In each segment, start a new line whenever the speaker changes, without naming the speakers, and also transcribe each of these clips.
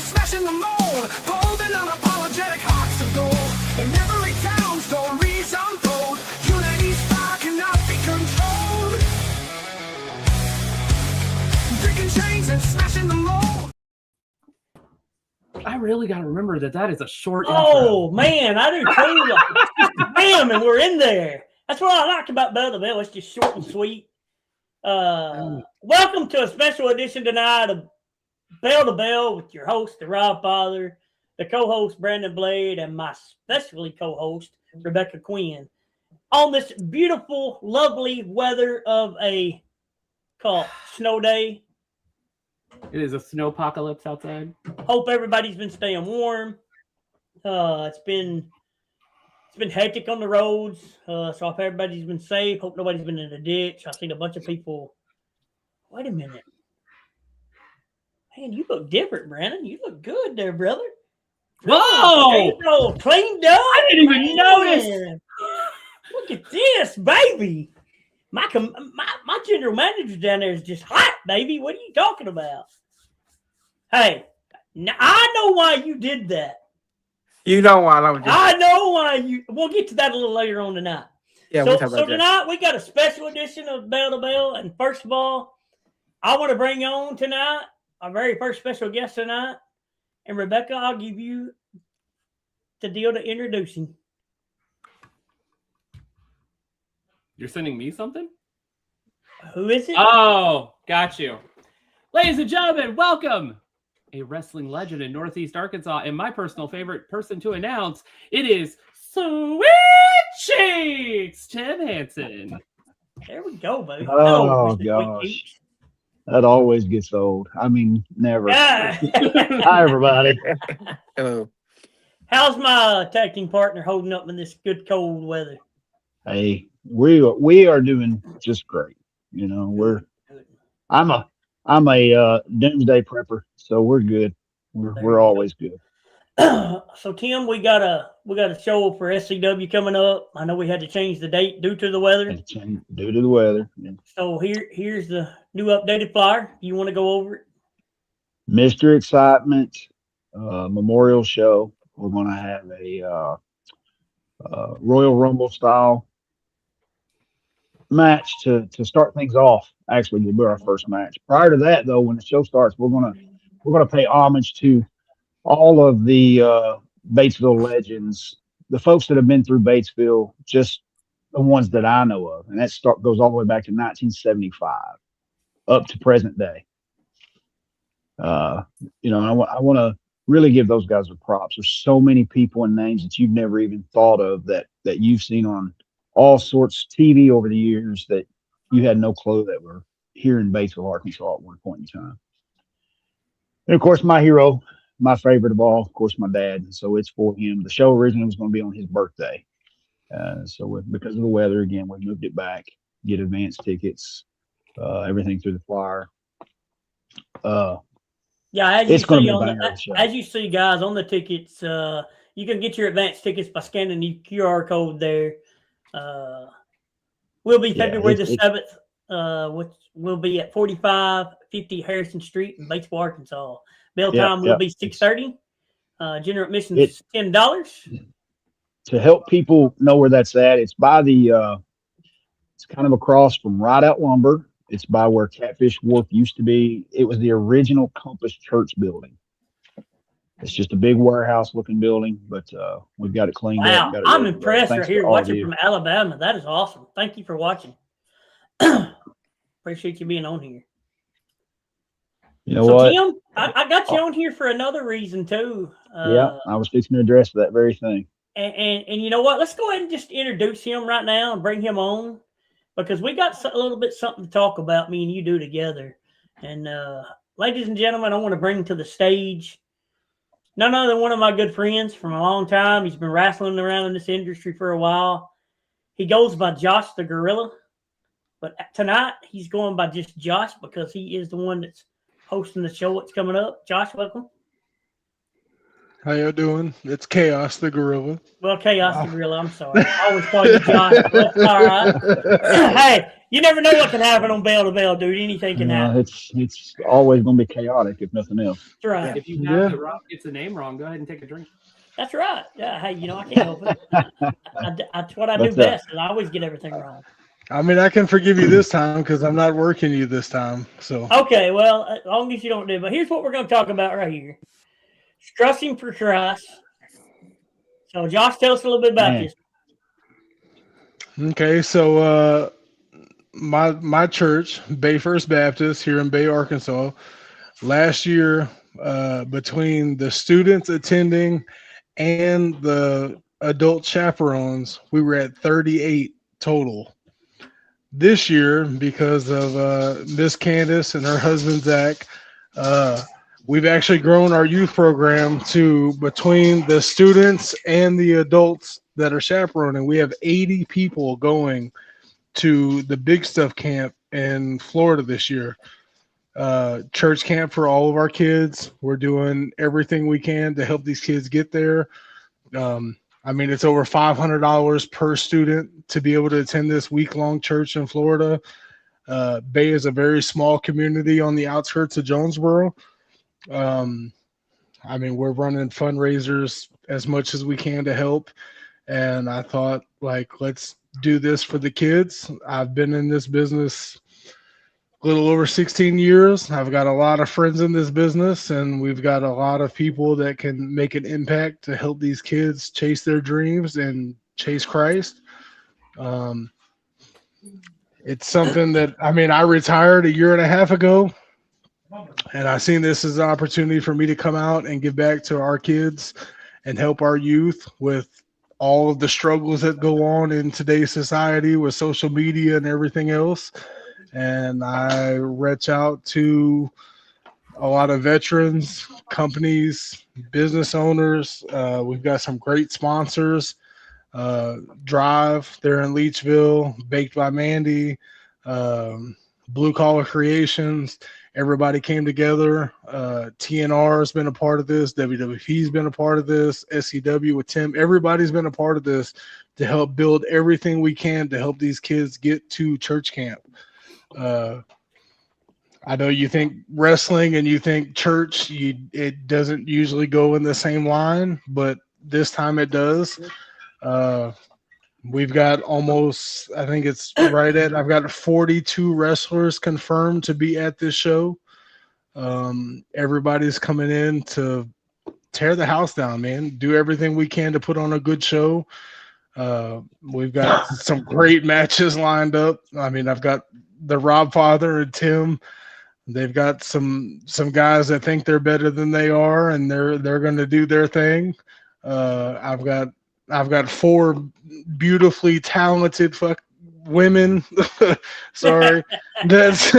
smashing the mold, holding unapologetic hearts of gold. In every town, stories unfold. Unity's fire cannot be controlled. Breaking chains and smashing the mold.
I really got to remember that is a short
intro. Man, I do too. Like, bam, and we're in there. That's what I like about Bell to Bell. It's just short and sweet. Welcome to a special edition tonight of Bell to Bell with your host, the Robfather, the co-host, Brandon Blade, and my specially co-host, Rebekah Quinn. On this beautiful, lovely weather of a snow day.
It is a snow apocalypse outside.
Hope everybody's been staying warm. It's been hectic on the roads. So I hope everybody's been safe. Hope nobody's been in a ditch. I've seen a bunch of people. Wait a minute. Man, you look different, Brandon. You look good there, brother.
Whoa!
Cleaned up.
I didn't even notice.
Look at this, baby. My general manager down there is just hot, baby. What are you talking about? Hey, now I know why you did that.
You know why I'm just...
I know why you. We'll get to that a little later on tonight.
Yeah,
so tonight we got a special edition of Bell to Bell, and first of all, I want to bring on tonight our very first special guest tonight, and Rebekah, I'll give you the deal to introduce him.
You're sending me something?
Who is it?
Oh, got you. Ladies and gentlemen, welcome. A wrestling legend in Northeast Arkansas, and my personal favorite person to announce, it is Sweet Cheeks, Tim Hansen.
There we go, baby.
Oh, gosh. That always gets old. I mean, never. Hi, everybody.
Hello.
How's my tag team partner holding up in this good cold weather?
Hey, we are doing just great. You know, I'm a doomsday prepper, so we're good. We're always good.
So Tim, we got a show for SCW coming up. I know we had to change the date due to the weather.
Due to the weather. Yeah.
So here's the new updated flyer. You want to go over it?
Mr. Excitement Memorial Show. We're going to have a Royal Rumble style match to start things off. Actually, will be our first match. Prior to that, though, when the show starts, we're gonna pay homage to all of the Batesville legends, the folks that have been through Batesville, just the ones that I know of, and that goes all the way back to 1975 up to present day. You know, I want to really give those guys a props. There's so many people and names that you've never even thought of that you've seen on all sorts of TV over the years that you had no clue that were here in Batesville, Arkansas at one point in time. And of course, my hero, my favorite of all, of course, my dad. So it's for him. The show originally was going to be on his birthday. Because of the weather, again, we moved it back, get advance tickets, everything through the flyer.
Yeah, as you see, guys, on the tickets, you can get your advance tickets by scanning the QR code there. We'll be February the 7th, which will be at 4550 Harrison Street in Batesville, Arkansas. Bell time will be 6:30. General admission is $10.
To help people know where that's at, it's by it's kind of across from Rideout Lumber. It's by where Catfish Wharf used to be. It was the original Compass Church building. It's just a big warehouse-looking building, but we've got it cleaned up.
Wow, I'm impressed right here watching from Alabama. That is awesome. Thank you for watching. Appreciate you being on here.
You know what?
Tim, I got you on here for another reason, too.
I was fixing to address that very thing.
And you know what? Let's go ahead and just introduce him right now and bring him on, because we got a little bit something to talk about, me and you do together. And ladies and gentlemen, I want to bring to the stage none other than one of my good friends from a long time. He's been wrestling around in this industry for a while. He goes by Josh the Gorilla, but tonight he's going by just Josh because he is the one that's hosting the show that's coming up. Josh, welcome.
How y'all doing? It's Chaos the Gorilla.
Well, Chaos the Gorilla, I'm sorry. I always call you Josh. That's all right. Hey, You never know what can happen on bell to bell, dude. Anything can happen.
It's always going to be chaotic if nothing else.
That's right.
If you have the Rob gets the name wrong, go ahead and take a drink.
That's right. Yeah. Hey, I can't help it. That's what I do
But,
best. And I always get everything wrong.
I mean, I can forgive you this time because I'm not working you this time. So
Okay. Well, as long as you don't do it. But here's what we're going to talk about right here. Trusting for Christ. So, Josh, tell us a little bit about
Man.
this.
okay, so my church, Bay First Baptist here in Bay, Arkansas, last year, between the students attending and the adult chaperones, we were at 38 total. This year, because of Miss Candace and her husband Zach, we've actually grown our youth program to, between the students and the adults that are chaperoning, we have 80 people going to the Big Stuff camp in Florida this year. Church camp for all of our kids. We're doing everything we can to help these kids get there. I mean, it's over $500 per student to be able to attend this week-long church in Florida. Bay is a very small community on the outskirts of Jonesboro. I mean, we're running fundraisers as much as we can to help. And I thought, like, let's do this for the kids. I've been in this business a little over 16 years. I've got a lot of friends in this business, and we've got a lot of people that can make an impact to help these kids chase their dreams and chase Christ. It's something that, I mean, I retired a year and a half ago, and I seen this as an opportunity for me to come out and give back to our kids and help our youth with all of the struggles that go on in today's society with social media and everything else. And I reach out to a lot of veterans, companies, business owners. We've got some great sponsors. Drive there in Leachville, Baked by Mandy, Blue Collar Creations. Everybody came together. TNR has been a part of this. WWP's been a part of this. SCW with Tim. Everybody's been a part of this to help build everything we can to help these kids get to church camp. I know you think wrestling and you think church, it doesn't usually go in the same line, but this time it does. We've got almost, I think it's right at, I've got 42 wrestlers confirmed to be at this show. Everybody's coming in to tear the house down, man. Do everything we can to put on a good show. We've got some great matches lined up. I mean, I've got the Robfather and Tim. They've got some guys that think they're better than they are, and they're going to do their thing. I've got 4 beautifully talented women. Sorry, that's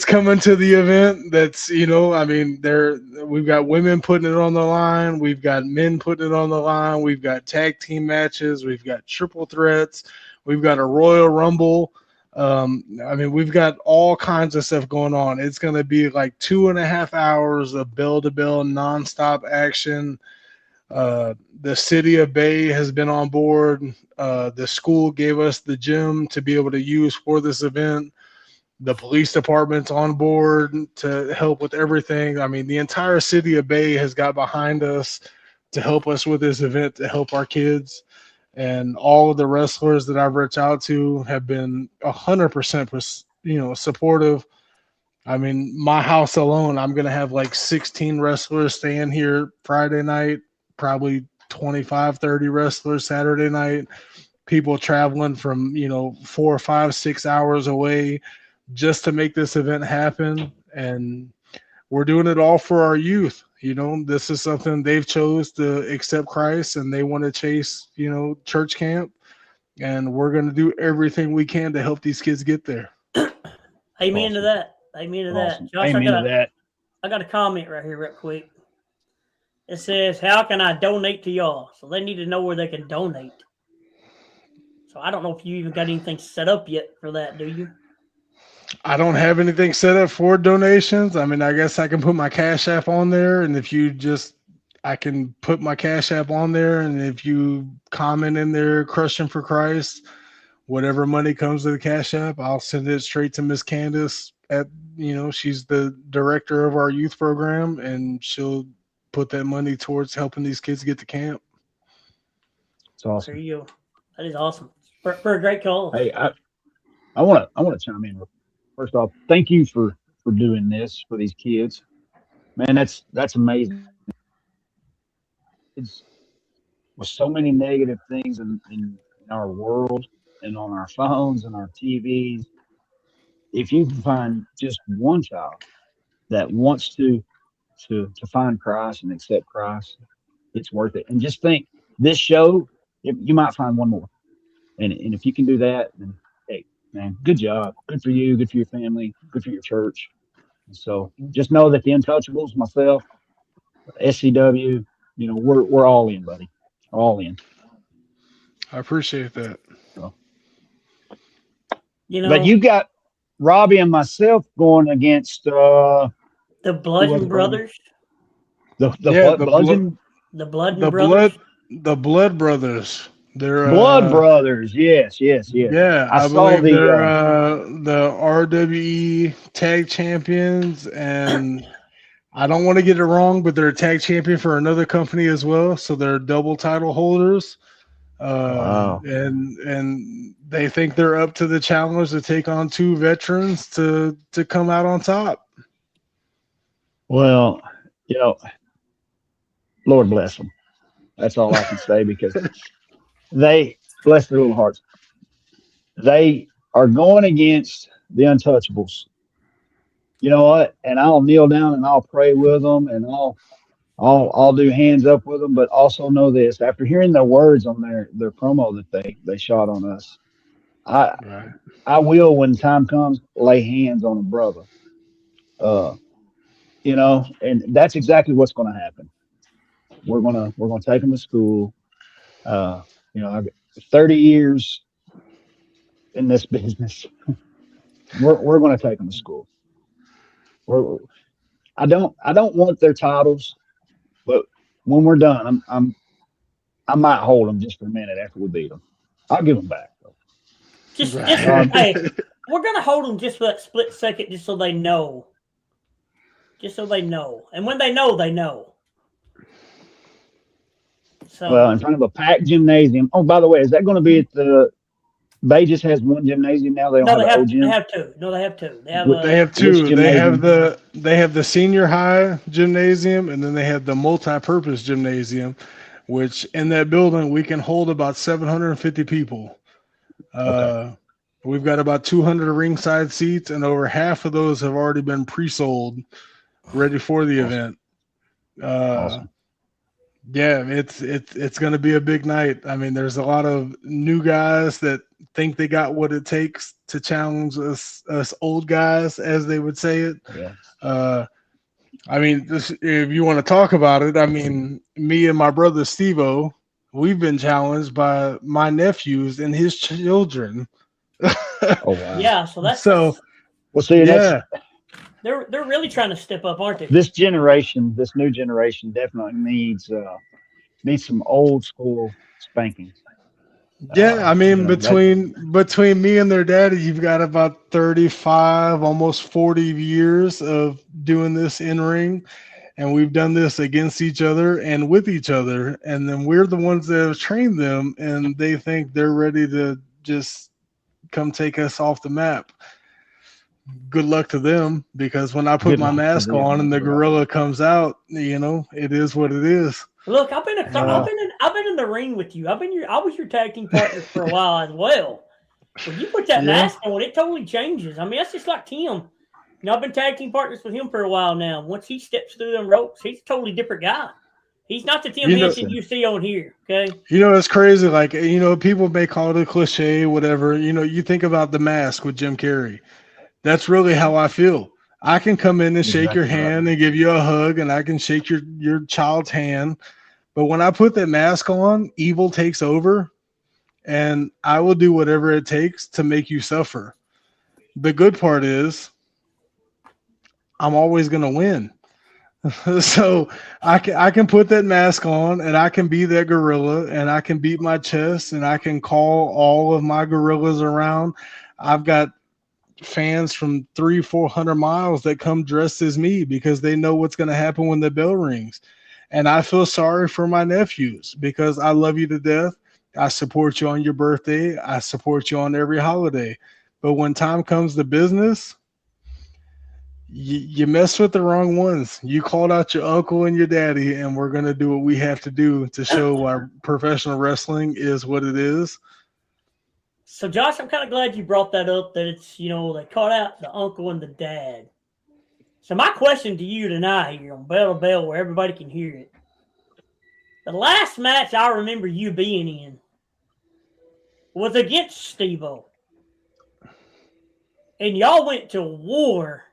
coming to the event. That's, I mean, we've got women putting it on the line. We've got men putting it on the line. We've got tag team matches. We've got triple threats. We've got a Royal Rumble. I mean, we've got all kinds of stuff going on. It's going to be like 2.5 hours of bell-to-bell nonstop action. The city of Bay has been on board. The school gave us the gym to be able to use for this event. The police department's on board to help with everything. I mean, the entire city of Bay has got behind us to help us with this event, to help our kids. And all of the wrestlers that I've reached out to have been 100%, supportive. I mean, my house alone, I'm going to have like 16 wrestlers staying here Friday night, probably 25, 30 wrestlers Saturday night, people traveling from, 4, 5, 6 hours away just to make this event happen. And we're doing it all for our youth. This is something they've chose to accept Christ, and they want to chase, church camp. And we're going to do everything we can to help these kids get there.
Amen to that. Amen to that. Josh,
Amen to that.
I got a comment right here real quick. It says, how can I donate to y'all? So they need to know where they can donate. So I don't know if you even got anything set up yet for that, do you?
I don't have anything set up for donations. I mean, I guess I can put my Cash App on there, and I can put my Cash App on there, and if you comment in there, Crushing for Christ, whatever money comes to the Cash App, I'll send it straight to Miss Candace she's the director of our youth program, and she'll put that money towards helping these kids get to camp.
It's awesome.
There you go. That is awesome for a great cause.
Hey, I want to chime in. First off, thank you for doing this for these kids. Man, that's amazing. It's with so many negative things in our world and on our phones and our TVs. If you can find just one child that wants to find Christ and accept Christ, it's worth it. And just think, this show, you might find one more. And if you can do that, then hey, man, good job. Good for you. Good for your family. Good for your church. And so just know that the Untouchables, myself, SCW, we're all in, buddy. All in.
I appreciate that.
So.
But
you got Robbie and myself going against
the Bludgeon Brothers.
The
Blood Brothers. They're
Blood Brothers. Yes.
Yeah, I
saw
believe they're the RWE tag champions, and I don't want to get it wrong, but they're a tag champion for another company as well. So they're double title holders.
Wow.
And they think they're up to the challenge to take on two veterans to come out on top.
Well, Lord bless them. That's all I can say, because they bless their little hearts. They are going against the Untouchables. You know what? And I'll kneel down and I'll pray with them, and I'll do hands up with them. But also know this: after hearing their words on their promo that they shot on us, I will, when time comes, lay hands on a brother. And that's exactly what's going to happen. We're gonna take them to school. I've got 30 years in this business. We're going to take them to school. I don't want their titles, but when we're done, I might hold them just for a minute after we beat them. I'll give them back though.
Hey, we're gonna hold them just for that split second, just so they know. Just so they know, and when they know, they know. So,
well, in front of a packed gymnasium. Oh, by the way, is that going to be at the? Bay just has one gymnasium now. They don't have an gym.
They have two. No, they have two. They
have two. They have the senior high gymnasium, and then they have the multi-purpose gymnasium, which in that building we can hold about 750 people. Okay. We've got about 200 ringside seats, and over half of those have already been pre-sold, ready for the event.
Awesome.
Yeah, it's going to be a big night. I mean, there's a lot of new guys that think they got what it takes to challenge us old guys, as they would say it.
Yeah.
I mean, if you want to talk about it, I mean, me and my brother Steve-O, we've been challenged by my nephews and his children.
Oh wow.
Yeah, so that's
well. See,
yeah.
They're really trying to step up, aren't they?
This new generation, definitely needs some old school spanking.
Yeah, I mean, between me and their daddy, you've got about 35, almost 40 years of doing this in ring, and we've done this against each other and with each other, and then we're the ones that have trained them, and they think they're ready to just come take us off the map. Good luck to them, because when I put my mask on and the gorilla comes out, it is what it is.
Look, I've been in the ring with you. I was your tag team partner for a while as well. When you put that mask on, it totally changes. I mean, that's just like Tim. I've been tag team partners with him for a while now. Once he steps through them ropes, he's a totally different guy. He's not the Tim Henson you see on here, okay? It's
crazy. Like, people may call it a cliche, whatever. You think about the mask with Jim Carrey. That's really how I feel. I can come in and shake your hand and give you a hug, and I can shake your child's hand. But when I put that mask on, evil takes over, and I will do whatever it takes to make you suffer. The good part is I'm always going to win. So I can put that mask on and I can be that gorilla and I can beat my chest and I can call all of my gorillas around. I've got fans from 300-400 miles that come dressed as me because they know what's going to happen when the bell rings. And I feel sorry for my nephews because I love you to death. I support you on your birthday. I support you on every holiday. But when time comes to business, you mess with the wrong ones. You called out your uncle and your daddy, and we're going to do what we have to do to show why professional wrestling is what it is.
So, Josh, I'm kind of glad you brought that up, that it's, they called out the uncle and the dad. So my question to you tonight here on Bell to Bell, where everybody can hear it. The last match I remember you being in was against Steve-O. And y'all went to war.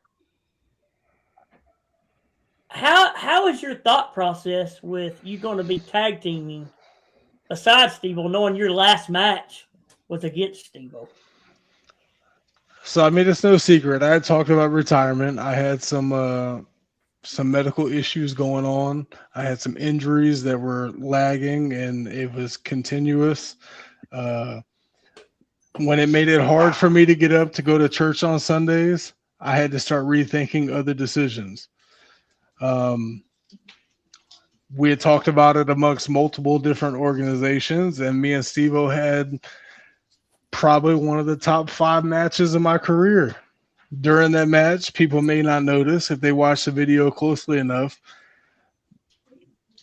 How is your thought process with you going to be tag teaming besides Steve-O, knowing your last match was against Steve-O?
So I mean, it's no secret. I had talked about retirement. I had some medical issues going on. I had some injuries that were lagging, and it was continuous. When it made it hard for me to get up to go to church on Sundays, I had to start rethinking other decisions. We had talked about it amongst multiple different organizations, and me and Steve-O had probably one of the top 5 matches of my career. During that match, people may not notice if they watch the video closely enough.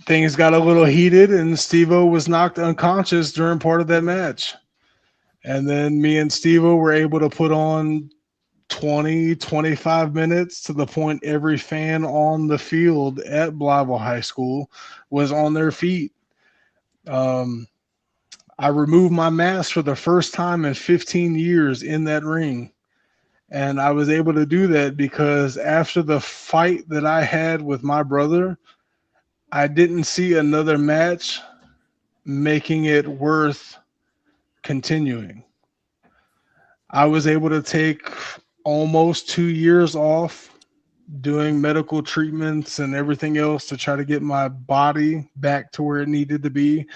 Things got a little heated, and Steve-O was knocked unconscious during part of that match. And then me and Steve-O were able to put on 20, 25 minutes to the point every fan on the field at Blytheville High School was on their feet. I removed my mask for the first time in 15 years in that ring. And I was able to do that because after the fight that I had with my brother, I didn't see another match making it worth continuing. I was able to take almost 2 years off doing medical treatments and everything else to try to get my body back to where it needed to be.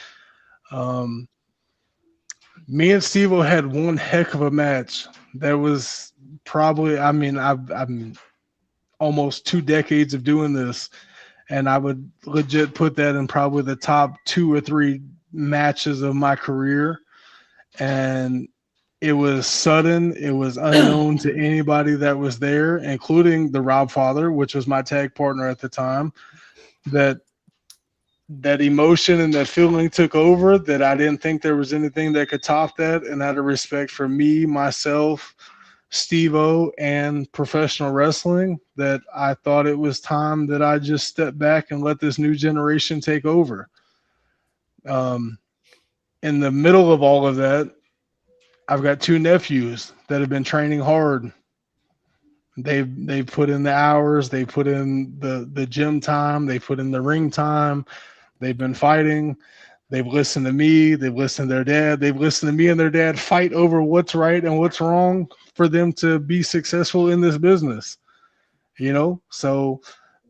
Me and Steve-O had one heck of a match. That was probably, I'm almost 2 decades of doing this, and I would legit put that in probably the top 2 or 3 matches of my career. And it was sudden. It was unknown to anybody that was there, including the Robfather, which was my tag partner at the time. That emotion and that feeling took over, that I didn't think there was anything that could top that. And out of respect for me, myself, Steve-O, and professional wrestling, that I thought it was time that I just step back and let this new generation take over. In the middle of all of that, I've got 2 nephews that have been training hard. They've put in the hours, they put in the gym time, they put in the ring time. They've been fighting. They've listened to me. They've listened to their dad. They've listened to me and their dad fight over what's right and what's wrong for them to be successful in this business. So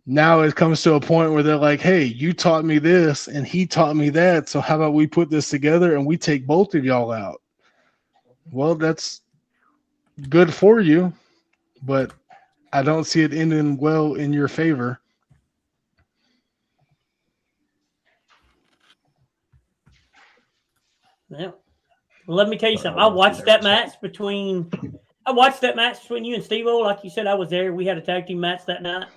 now it comes to a point where they're like, hey, you taught me this and he taught me that. So how about we put this together and we take both of y'all out? Well, that's good for you, but I don't see it ending well in your favor.
Yeah. Well, let me tell you something. I watched that match between you and Steve-O. Like you said, I was there. We had a tag team match that night.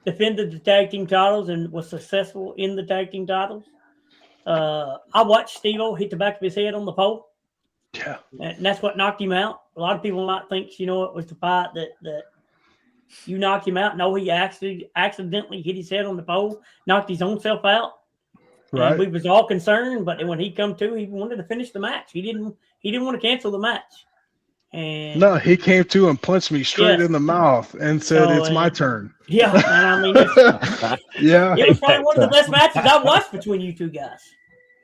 Defended the tag team titles and was successful in the tag team titles. I watched Steve-O hit the back of his head on the pole.
Yeah.
And that's what knocked him out. A lot of people might think, it was the fight that you knocked him out. No, he actually accidentally hit his head on the pole, knocked his own self out.
Right.
And we was all concerned, but when he come to, he wanted to finish the match. He didn't want to cancel the match. And
no, he came to and punched me straight in the mouth and said, "It's my turn."
Yeah, and I mean,
yeah,
it was probably one of the best matches I've watched between you 2 guys.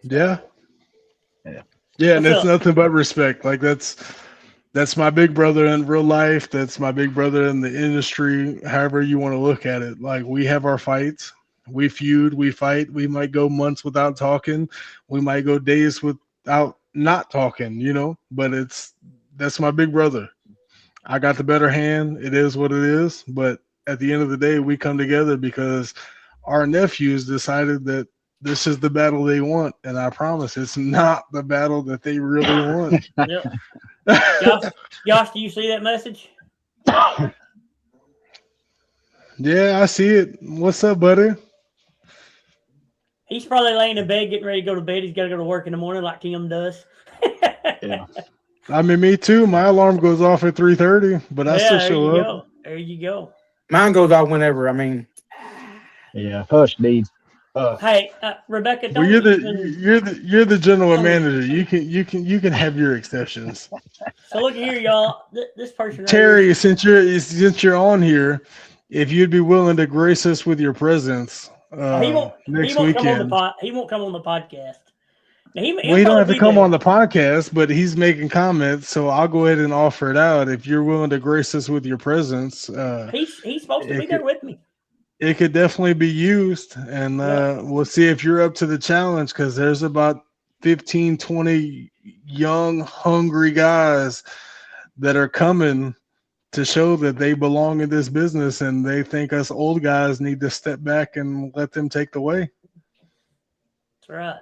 Yeah, and it's nothing but respect. Like that's That's my big brother in real life. That's my big brother in the industry. However you want to look at it, like we have our fights, we feud, we fight. We might go months without talking. We might go days without not talking. But that's my big brother. I got the better hand. It is what it is. But at the end of the day, we come together because our nephews decided that this is the battle they want, and I promise it's not the battle that they really want.
Yep. Josh, do you see that message?
Yeah, I see it. What's up, buddy?
He's probably laying in bed getting ready to go to bed. He's got to go to work in the morning like Tim does.
Yeah.
I mean, me too. My alarm goes off at 3:30, but I still
there
show
you
up.
go. There you go.
Mine goes out whenever. I mean,
Yeah. Hush, Deeds.
Hey, Rebekah,
Well,
don't
you're the general
Don't-
manager. You can have your exceptions.
So look here, y'all. This person right
Terry,
here,
since you're on here, if you'd be willing to grace us with your presence
he won't
next
come on
weekend.
he won't come on the podcast. Now, he'll
Well, he don't have
probably
to
be
come
there.
on the podcast, but he's making comments, so I'll go ahead and offer it out. If you're willing to grace us with your presence,
He's supposed to
it
be there
could-
with me.
it could definitely be used, and
Yeah.
we'll see if you're up to the challenge, because there's about 15, 20 young, hungry guys that are coming to show that they belong in this business, and they think us old guys need to step back and let them take the way.
That's right.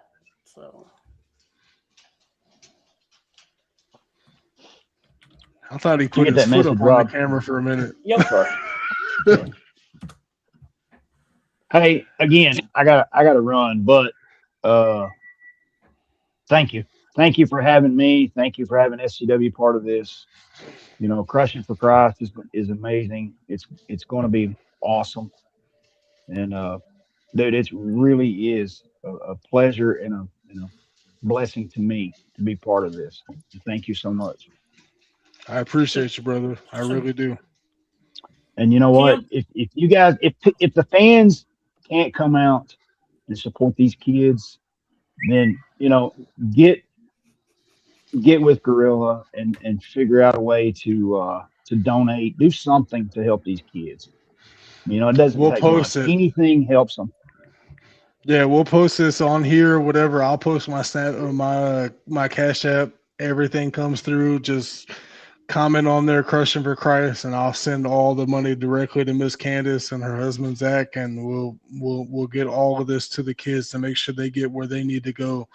So
I thought he
Did you
put
get
his
that
foot
message,
up on
Rob?
the camera for a minute.
yep.
Hey, again, I gotta run, but thank you. Thank you for having me. Thank you for having SCW part of this. Crushing for Christ is amazing. It's going to be awesome. And dude, it really is a pleasure and a blessing to me to be part of this. Thank you so much.
I appreciate you, brother. I really do.
And you know what?
Tim?
If you guys, if the fans can't come out and support these kids, then get with Gorilla and figure out a way to donate, do something to help these kids. It doesn't
We'll
take
post
much.
it.
Anything helps them.
Yeah, we'll post this on here, whatever. I'll post my snap, my Cash App. Everything comes through. Just comment on there, Crushing for Christ, and I'll send all the money directly to Miss Candace and her husband Zach, and we'll get all of this to the kids to make sure they get where they need to go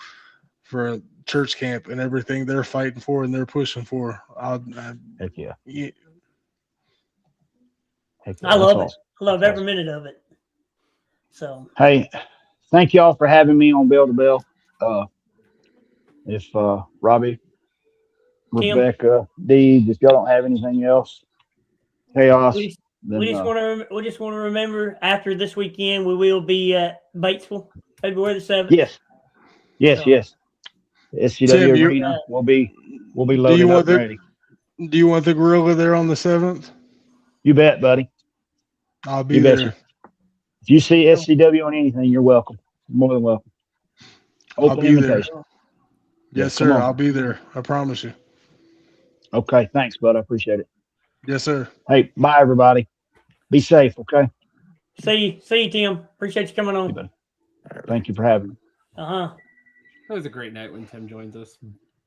for church camp and everything they're fighting for and they're pushing for.
Heck yeah.
Yeah,
Heck yeah.
I love it.
Awesome.
I love
That's
every minute of it. So
Hey, thank y'all for having me on Bell to Bell. If Robbie,
Kim?
Rebecca, Deeds, if y'all don't have anything else, chaos.
we
Then,
just want to remember after this weekend we will be at Batesville, February the 7th.
yes. SCW
Tim,
Arena will be
do
loaded
you
up
want
and ready.
Do you want the gorilla there on the 7th?
You bet, buddy.
I'll be
You
there.
betcha. If you see SCW on anything, you're welcome. More than welcome.
I'll
Open
be there.
invitation.
Yes,
Come
sir.
on.
I'll be there. I promise you.
Okay, thanks, bud. I appreciate it.
Yes, sir.
Hey, bye, everybody. Be safe, okay?
See you, Tim. Appreciate you coming
You
on.
bet. Thank you for having me.
It was a great night when Tim joins us.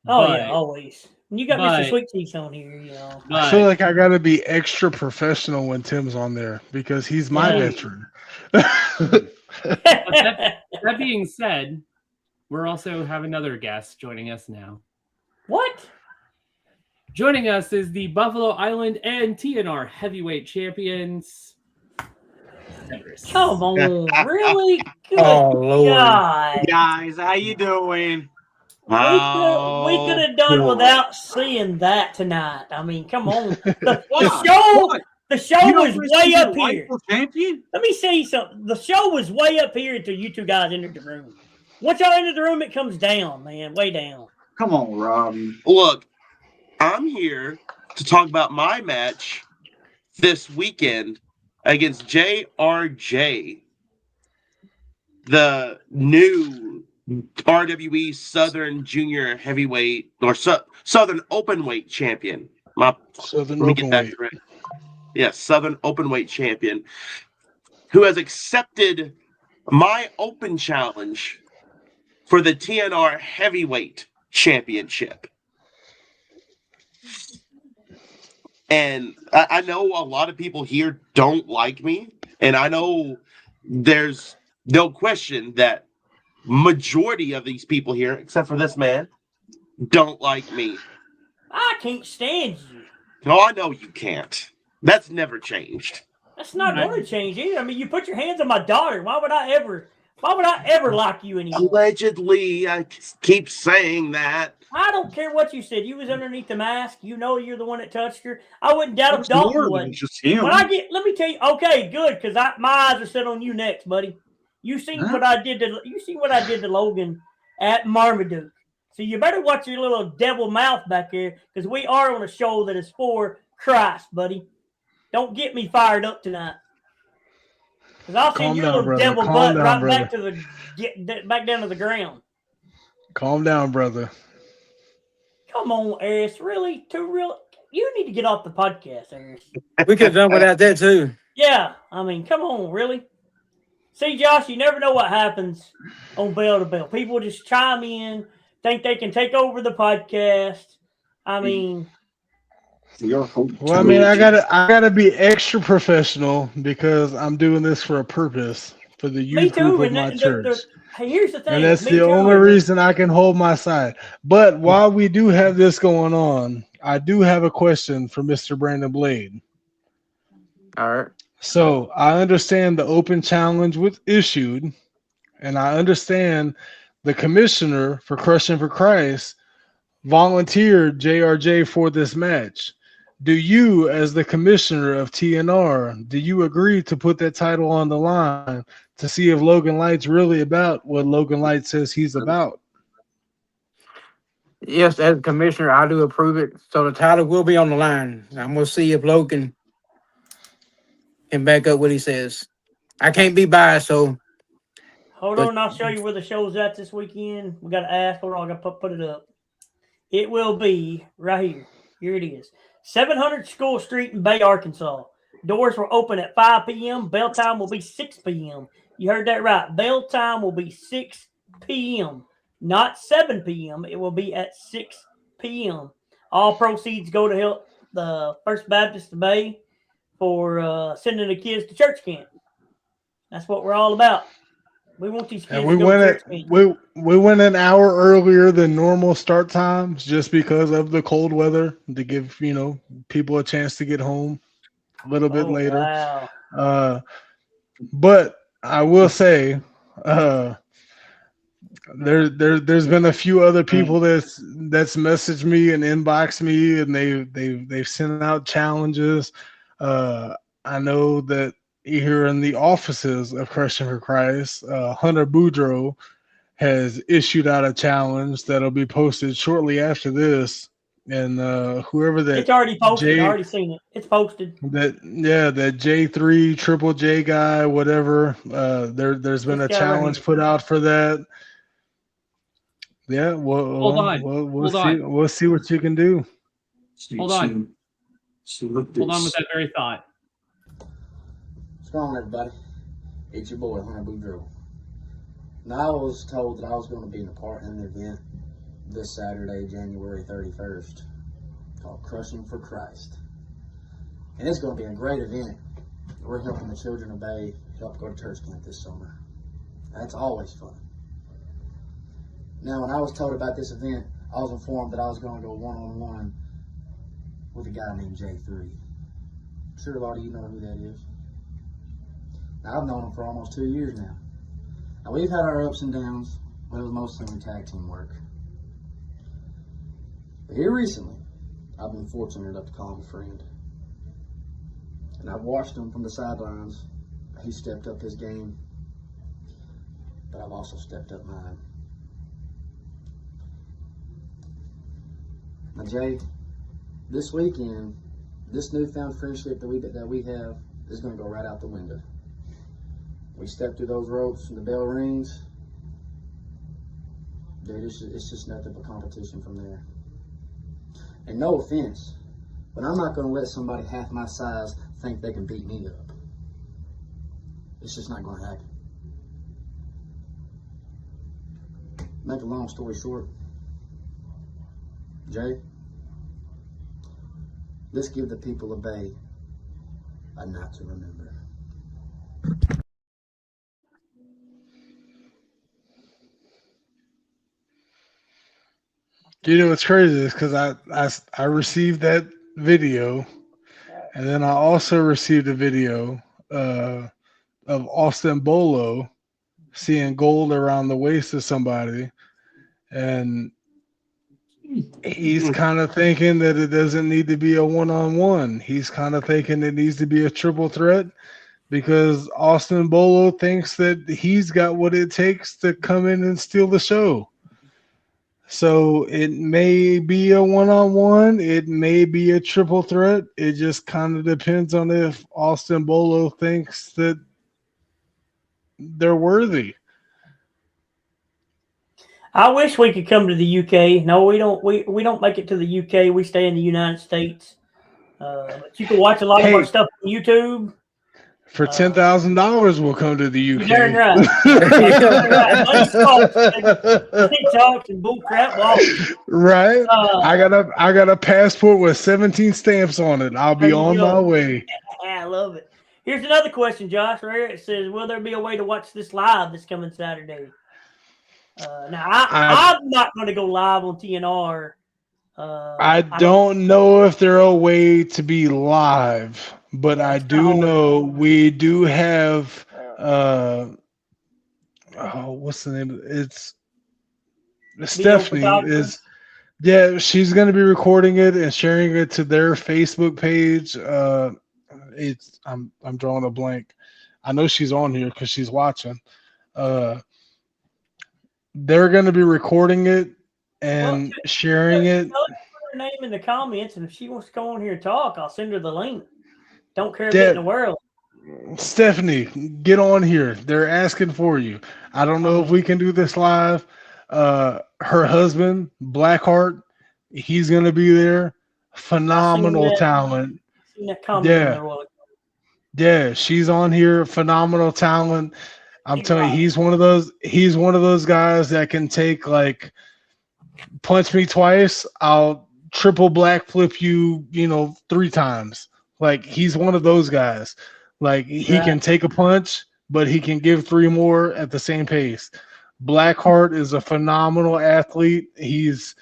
Oh
But-
yeah, always. And you got
but-
Mr. Sweet Cheeks on here,
I
but-
feel like I got to be extra professional when Tim's on there because he's my
Yeah.
veteran.
that being said, we're also have another guest joining us now.
What?
Joining us is the Buffalo Island and TNR heavyweight champions. Severus.
Come on, really? Good
Oh, Lord.
God.
Guys, how you doing?
We could have done without seeing that tonight. I mean, come on. The show
You don't
was
wish
way
to be
up
the
here.
rightful champion?
Let me say something. The show was way up here until you two guys entered the room. Once y'all enter the room, it comes down, man, way down.
Come on, Robbie. Look, I'm here to talk about my match this weekend against JRJ, the new RWE Southern Junior Heavyweight or Southern Openweight champion.
Southern
Let me get that
Openweight.
correct. Yes, Southern Openweight champion, who has accepted my open challenge for the TNR Heavyweight Championship. And I know a lot of people here don't like me, and I know there's no question that majority of these people here, except for this man, don't like me.
I can't stand you.
No, I know you can't. That's never changed.
That's not going to change either. I mean, you put your hands on my daughter. Why would I ever like you anymore?
Allegedly, I keep saying that.
I don't care what you said. You was underneath the mask. You know you're the one that touched her. I wouldn't doubt if Dalton would.
Just him.
Let me tell you. Okay, good, because my eyes are set on you next, buddy. You seen what I did to Logan at Marmaduke. So you better watch your little devil mouth back there, because we are on a show that is for Christ, buddy. Don't get me fired up tonight, because I'll send your little devil butt right back down to the ground.
Calm down, brother.
Come on, Aris. Really? You need to get off the podcast, Aris.
We could have done without that too.
Yeah. I mean, come on, really? See, Josh, you never know what happens on Bell to Bell. People just chime in, think they can take over the podcast. I mean...
Well, I mean, I gotta be extra professional because I'm doing this for a purpose for the youth group of my church.
Hey, here's the thing,
and that's the only reason I can hold my side. But while we do have this going on, I do have a question for Mr. Brandon Blade.
All right.
So I understand the open challenge was issued, and I understand the commissioner for Crushing for Christ volunteered JRJ for this match. Do you, as the commissioner of TNR, do you agree to put that title on the line to see if Logan Light's really about what Logan Light says he's about?
Yes, as a commissioner, I do approve it. So the title will be on the line. I'm going to see if Logan can back up what he says. I can't be biased, so.
Hold on, I'll show you where the show's at this weekend. We got to ask. Hold on, I got to put it up. It will be right here. Here it is. 700 School Street in Bay, Arkansas. Doors will open at 5 p.m. Bell time will be 6 p.m. You heard that right. Bell time will be 6 p.m. Not 7 p.m. It will be at 6 p.m. All proceeds go to help the First Baptist of Bay for sending the kids to church camp. That's what we're all about. We want these kids to go to church camp.
We went an hour earlier than normal start times just because of the cold weather to give, people a chance to get home a little bit later.
Wow.
But I will say, there's been a few other people that's messaged me and inboxed me, and they've sent out challenges. I know that here in the offices of Crushing for Christ, Hunter Boudreaux has issued out a challenge that'll be posted shortly after this. And whoever that,
it's already posted. I already seen it. It's posted.
That J3 Triple J guy, whatever. There's been a challenge put out for that. Yeah,
Hold on.
We'll see what you can do.
Hold on. Hold on with that very thought.
What's going on, everybody? It's your boy, Hunter Boudreaux. Now, I was told that I was going to be in an event this Saturday, January 31st, called Crushing for Christ. And it's going to be a great event. We're helping the children of Bay help go to church camp this summer. That's always fun. Now, when I was told about this event, I was informed that I was going to go one-on-one with a guy named J3. I'm sure a lot of you know who that is. Now, I've known him for almost 2 years now. Now, we've had our ups and downs, but it was mostly in tag team work. But here recently, I've been fortunate enough to call him a friend. And I've watched him from the sidelines. He stepped up his game, but I've also stepped up mine. Now, Jay, this weekend, this newfound friendship that we have is going to go right out the window. We step through those ropes and the bell rings. Dude, it's just nothing but competition from there. And no offense, But I'm not going to let somebody half my size think they can beat me up. It's just not going to happen. Make a long story short, Jay, let's give the people of Bay a night to remember.
You know what's crazy is because I received that video, and then I also received a video of Austin Bolo seeing gold around the waist of somebody, and he's kind of thinking that it doesn't need to be a one-on-one. He's kind of thinking it needs to be a triple threat because Austin Bolo thinks that he's got what it takes to come in and steal the show. So it may be a one-on-one. It may be a triple threat. It just kind of depends on if Austin Bolo thinks that they're worthy.
I wish we could come to the UK. No, we don't. We don't make it to the UK. We stay in the United States. But you can watch a lot of our stuff on YouTube.
For $10,000, we'll come to the UK.
You're darn right. Money talks and bull crap walks.
Right. I got a passport with 17 stamps on it. I'll be on my way.
I love it. Here's another question, Josh. Right here it says, "Will there be a way to watch this live this coming Saturday?" Now I'm not going to go live on TNR.
I don't know if there's a way to be live, but I do know we do have what's the name? It's Stephanie is she's going to be recording it and sharing it to their Facebook page. I'm drawing a blank. I know she's on here because she's watching. They're going to be recording it and sharing it.
Put her name in the comments, and if she wants to come on here and talk, I'll send her the link. Don't care about in the world.
Stephanie, get on here. They're asking for you. I don't know if we can do this live. Her husband, Blackheart, he's going to be there. Phenomenal talent.
Seen that comment.
Yeah, she's on here. Phenomenal talent. I'm telling you, he's one of those guys that can take, like, punch me twice, I'll triple black flip you, 3 times. Like, he's one of those guys. Like, he can take a punch, but he can give 3 more at the same pace. Blackheart is a phenomenal athlete. He's,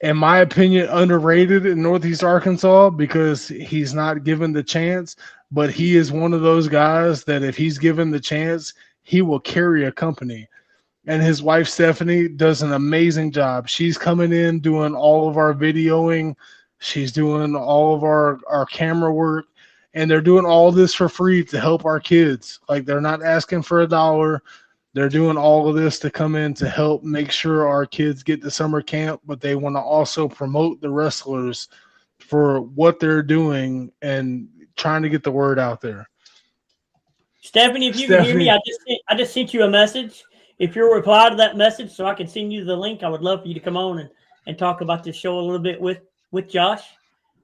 in my opinion, underrated in Northeast Arkansas because he's not given the chance. But he is one of those guys that if he's given the chance, he will carry a company. And his wife, Stephanie, does an amazing job. She's coming in, doing all of our videoing. She's doing all of our camera work. And they're doing all this for free to help our kids. Like, they're not asking for $1. They're doing all of this to come in to help make sure our kids get to summer camp, but they want to also promote the wrestlers for what they're doing and trying to get the word out there.
Stephanie, if you can hear me, I just sent you a message. If you'll reply to that message so I can send you the link, I would love for you to come on and talk about this show a little bit with Josh.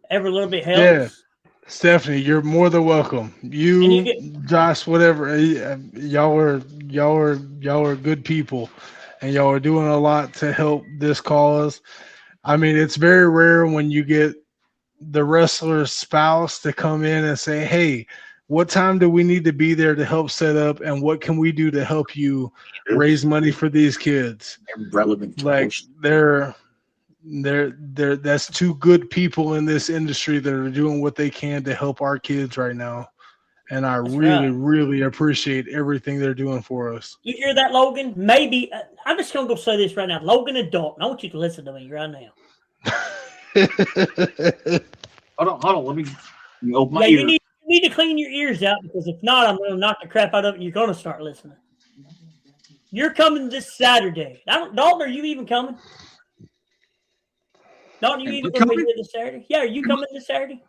Every little bit helps.
Yeah. Stephanie, you're more than welcome. Josh, whatever. Y'all are good people, and y'all are doing a lot to help this cause. I mean, it's very rare when you get the wrestler's spouse to come in and say, "Hey, what time do we need to be there to help set up, and what can we do to help you raise money for these kids?"
Relevant.
Like, that's 2 good people in this industry that are doing what they can to help our kids right now. And I really appreciate everything they're doing for us.
You hear that, Logan? Maybe I'm just gonna go say this right now. Logan and Dalton, I want you to listen to me right now.
Hold on. Let me open my ears.
You need to clean your ears out, because if not, I'm gonna knock the crap out of it and you're gonna start listening. You're coming this Saturday. Dalton, are you even coming? Dalton, you even coming this Saturday? Yeah, are you coming this Saturday?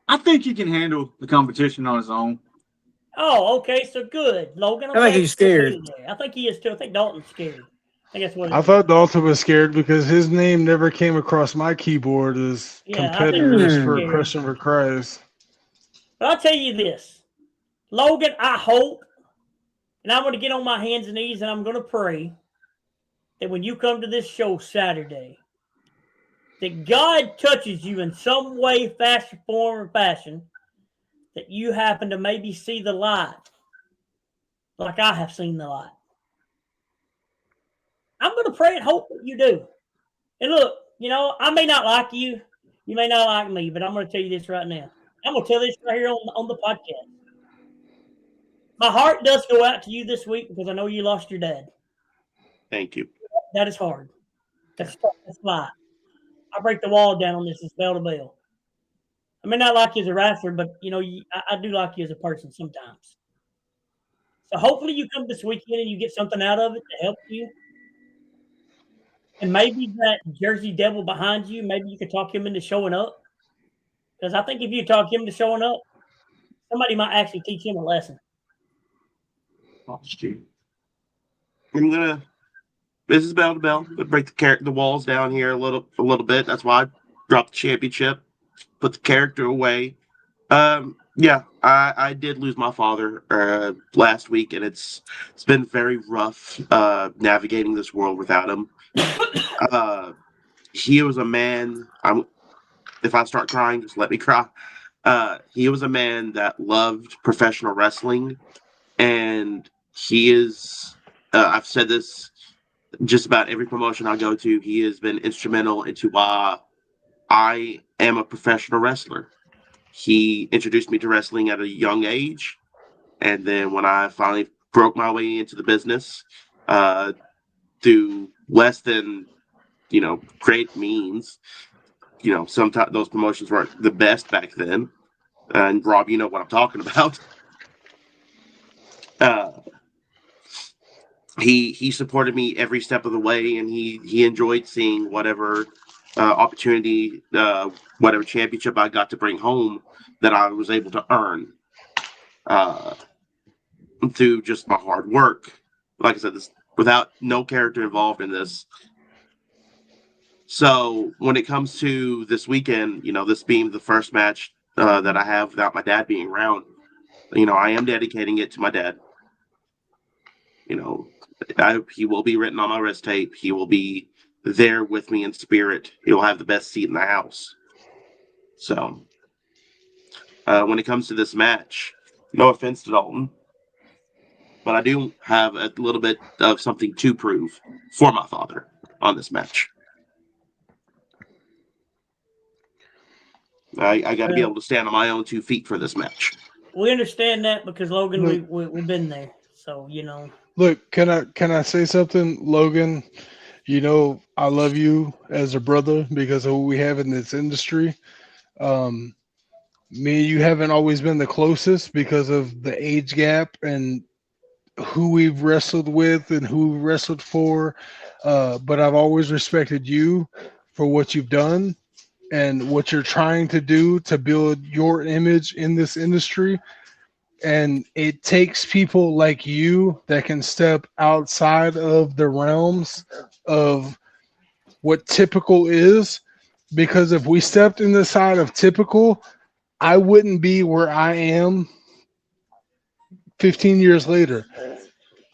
I think he can handle the competition on his own.
Oh, okay, so good, Logan.
I think he's scared.
I think he is too. I think Dalton's scared. I think that's what
I thought Dalton was scared because his name never came across my keyboard as
Yeah, I think
competitors
he's
for
scared.
Christian for Christ.
But I'll tell you this, Logan, I hope, and I'm going to get on my hands and knees and I'm going to pray that when you come to this show Saturday, that God touches you in some way, fashion, form, or fashion, that you happen to maybe see the light like I have seen the light. I'm going to pray and hope that you do. And look, you know, I may not like you. You may not like me, but I'm going to tell you this right now. I'm going to tell this right here on the podcast. My heart does go out to you this week because I know you lost your dad.
Thank you.
That is hard. That's life. I break the wall down on this. It's bell to bell. I may not like you as a wrestler, but, you know, I do like you as a person sometimes. So hopefully you come this weekend and you get something out of it to help you. And maybe that Jersey Devil behind you, maybe you could talk him into showing up. Because I think if you talk him into showing up, somebody might actually teach him a lesson.
I'm gonna. This is bell to bell. But break the walls down here a little bit. That's why I dropped the championship, put the character away. Yeah, I did lose my father last week, and it's been very rough navigating this world without him. He was a man. If I start crying, just let me cry. He was a man that loved professional wrestling, and he is. I've said this just about every promotion I go to. He has been instrumental into why I am a professional wrestler. He introduced me to wrestling at a young age, and then when I finally broke my way into the business, through less than great means. Sometimes those promotions weren't the best back then. And Rob, you know what I'm talking about. He supported me every step of the way, and he enjoyed seeing whatever opportunity, whatever championship I got to bring home that I was able to earn through just my hard work. Like I said, this without no character involved in this. So when it comes to this weekend, this being the first match that I have without my dad being around, I am dedicating it to my dad. He will be written on my wrist tape. He will be there with me in spirit. He will have the best seat in the house. So when it comes to this match, no offense to Dalton, but I do have a little bit of something to prove for my father on this match. I got to be able to stand on my own 2 feet for this match.
We understand that because Logan, we've been there. So
Look, can I say something, Logan? I love you as a brother because of what we have in this industry. Me and you haven't always been the closest because of the age gap and who we've wrestled with and who we wrestled for. But I've always respected you for what you've done and what you're trying to do to build your image in this industry. And it takes people like you that can step outside of the realms of what typical is. Because if we stepped in the side of typical, I wouldn't be where I am 15 years later.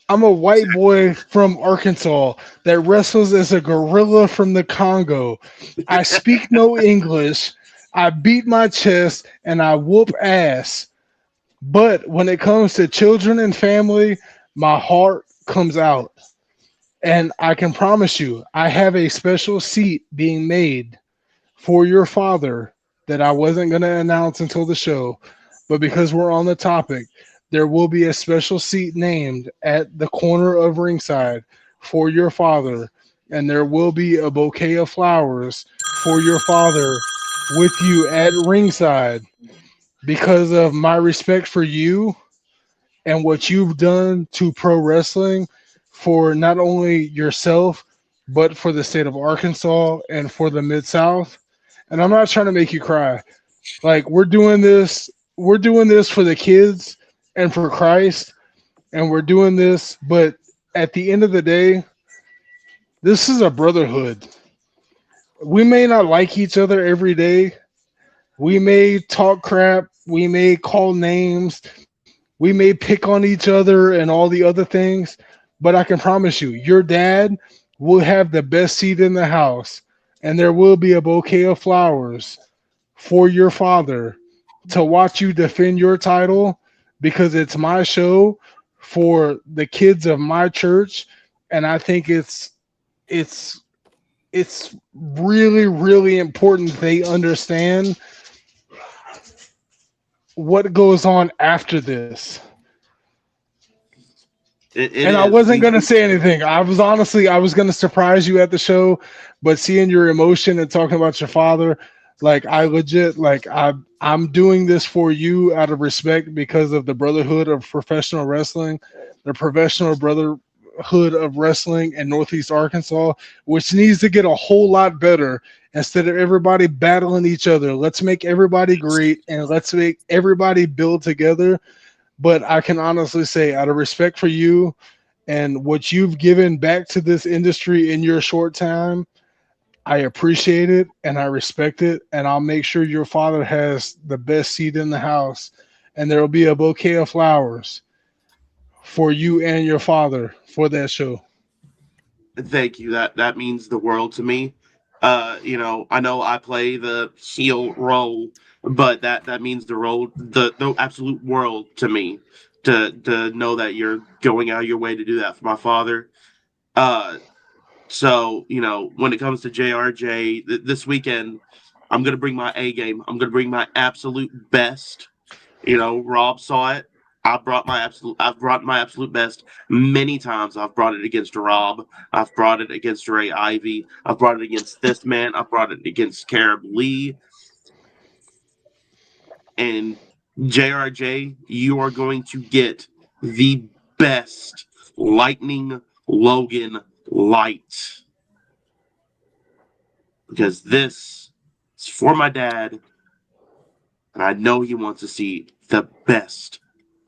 I'm a white boy from Arkansas that wrestles as a gorilla from the Congo. I speak no English. I beat my chest and I whoop ass. But when it comes to children and family, my heart comes out. And I can promise you, I have a special seat being made for your father that I wasn't going to announce until the show. But because we're on the topic, there will be a special seat named at the corner of ringside for your father. And there will be a bouquet of flowers for your father with you at ringside. Because of my respect for you and what you've done to pro wrestling for not only yourself, but for the state of Arkansas and for the Mid-South. And I'm not trying to make you cry. Like, we're doing this for the kids and for Christ, and we're doing this, but at the end of the day, This is a brotherhood. We may not like each other every day. We may talk crap. We may call names. We may pick on each other and all the other things. But I can promise you, your dad will have the best seat in the house, and there will be a bouquet of flowers for your father to watch you defend your title because it's my show for the kids of my church, and I think it's it's really really important they understand what goes on after this.
It
And I
is.
wasn't gonna say anything. I was gonna surprise you at the show, but seeing your emotion and talking about your father, like I legit like I'm doing this for you out of respect because of the brotherhood of professional wrestling, the professional brotherhood of wrestling in Northeast Arkansas, which needs to get a whole lot better instead of everybody battling each other. Let's make everybody great and let's make everybody build together. But I can honestly say, out of respect for you and what you've given back to this industry in your short time, I appreciate it and I respect it. And I'll make sure your father has the best seat in the house. And there will be a bouquet of flowers for you and your father for that show.
Thank you. That means the world to me. You know I play the heel role, but that means the absolute world to me to know that you're going out of your way to do that for my father. So when it comes to JRJ this weekend, I'm gonna bring my A game. I'm gonna bring my absolute best. Rob saw it. I've brought my absolute best many times. I've brought it against Rob. I've brought it against Ray Ivy. I've brought it against this man. I've brought it against Carib Lee. And JRJ, you are going to get the best Lightning Logan light. Because this is for my dad. And I know he wants to see the best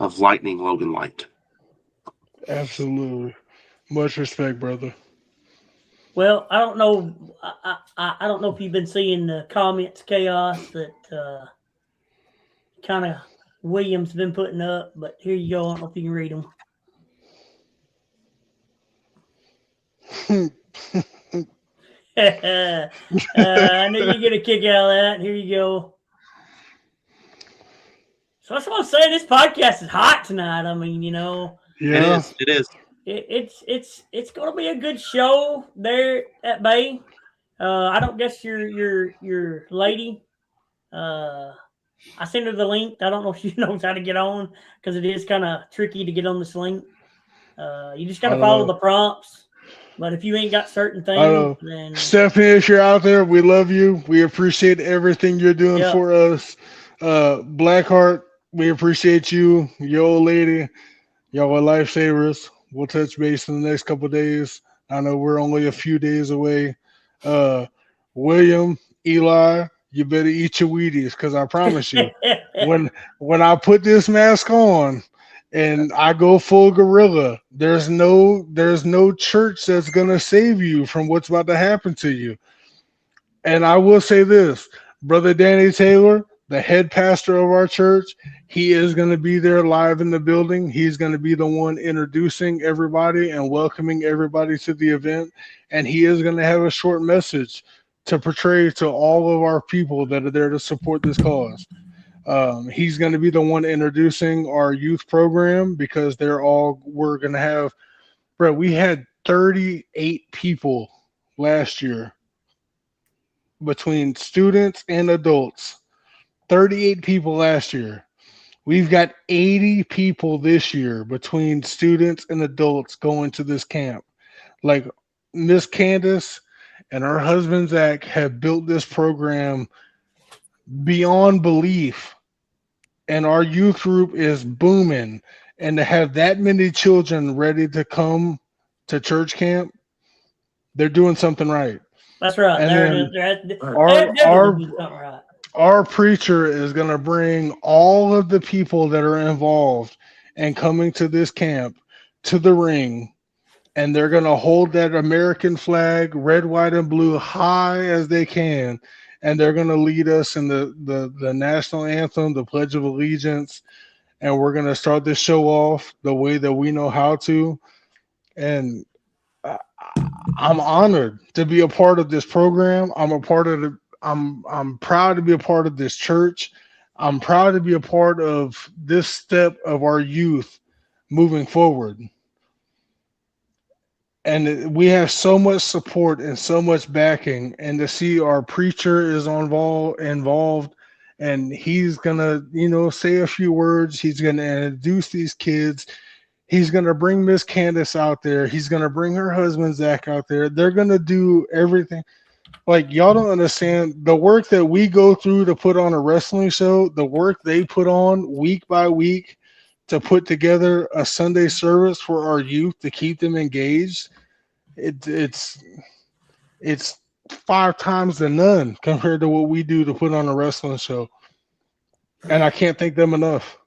of Lightning Logan light.
Absolutely. Much respect, brother.
Well, I don't know. I don't know if you've been seeing the comments chaos that kind of William's been putting up, but here you go. I don't know if you can read them. I knew you'd get a kick out of that. Here you go. So that's what I'm saying. This podcast is hot tonight. I mean,
Yeah.
It is.
it's going to be a good show there at Bay. I don't guess your lady. I sent her the link. I don't know if she knows how to get on because it is kind of tricky to get on this link. You just got to follow the prompts. But if you ain't got certain things, then
Stephanie, if you're out there, we love you. We appreciate everything you're doing for us. Blackheart, we appreciate you, your old lady. Y'all are lifesavers. We'll touch base in the next couple of days. I know we're only a few days away. William, Eli, you better eat your Wheaties because I promise you, when I put this mask on and I go full gorilla, there's no church that's gonna save you from what's about to happen to you. And I will say this, Brother Danny Taylor, the head pastor of our church, he is going to be there live in the building. He's going to be the one introducing everybody and welcoming everybody to the event. And he is going to have a short message to portray to all of our people that are there to support this cause. He's going to be the one introducing our youth program because we're going to have, bro, we had 38 people last year between students and adults. 38 people last year. We've got 80 people this year between students and adults going to this camp. Like Miss Candace and her husband Zach have built this program beyond belief. And our youth group is booming. And to have that many children ready to come to church camp, they're doing something right.
That's right.
And
They're
our
right.
Our preacher is going to bring all of the people that are involved and coming to this camp to the ring and they're going to hold that American flag, red, white, and blue, high as they can. And they're going to lead us in the national anthem, the Pledge of Allegiance. And we're going to start this show off the way that we know how to. And I'm honored to be a part of this program. I'm proud to be a part of this church. I'm proud to be a part of this step of our youth moving forward. And we have so much support and so much backing, and to see our preacher is involved, and he's gonna, say a few words. He's gonna introduce these kids. He's gonna bring Miss Candace out there. He's gonna bring her husband Zach out there. They're gonna do everything. Like, y'all don't understand the work that we go through to put on a wrestling show, the work they put on week by week to put together a Sunday service for our youth to keep them engaged. It's 5 times to none compared to what we do to put on a wrestling show. And I can't thank them enough.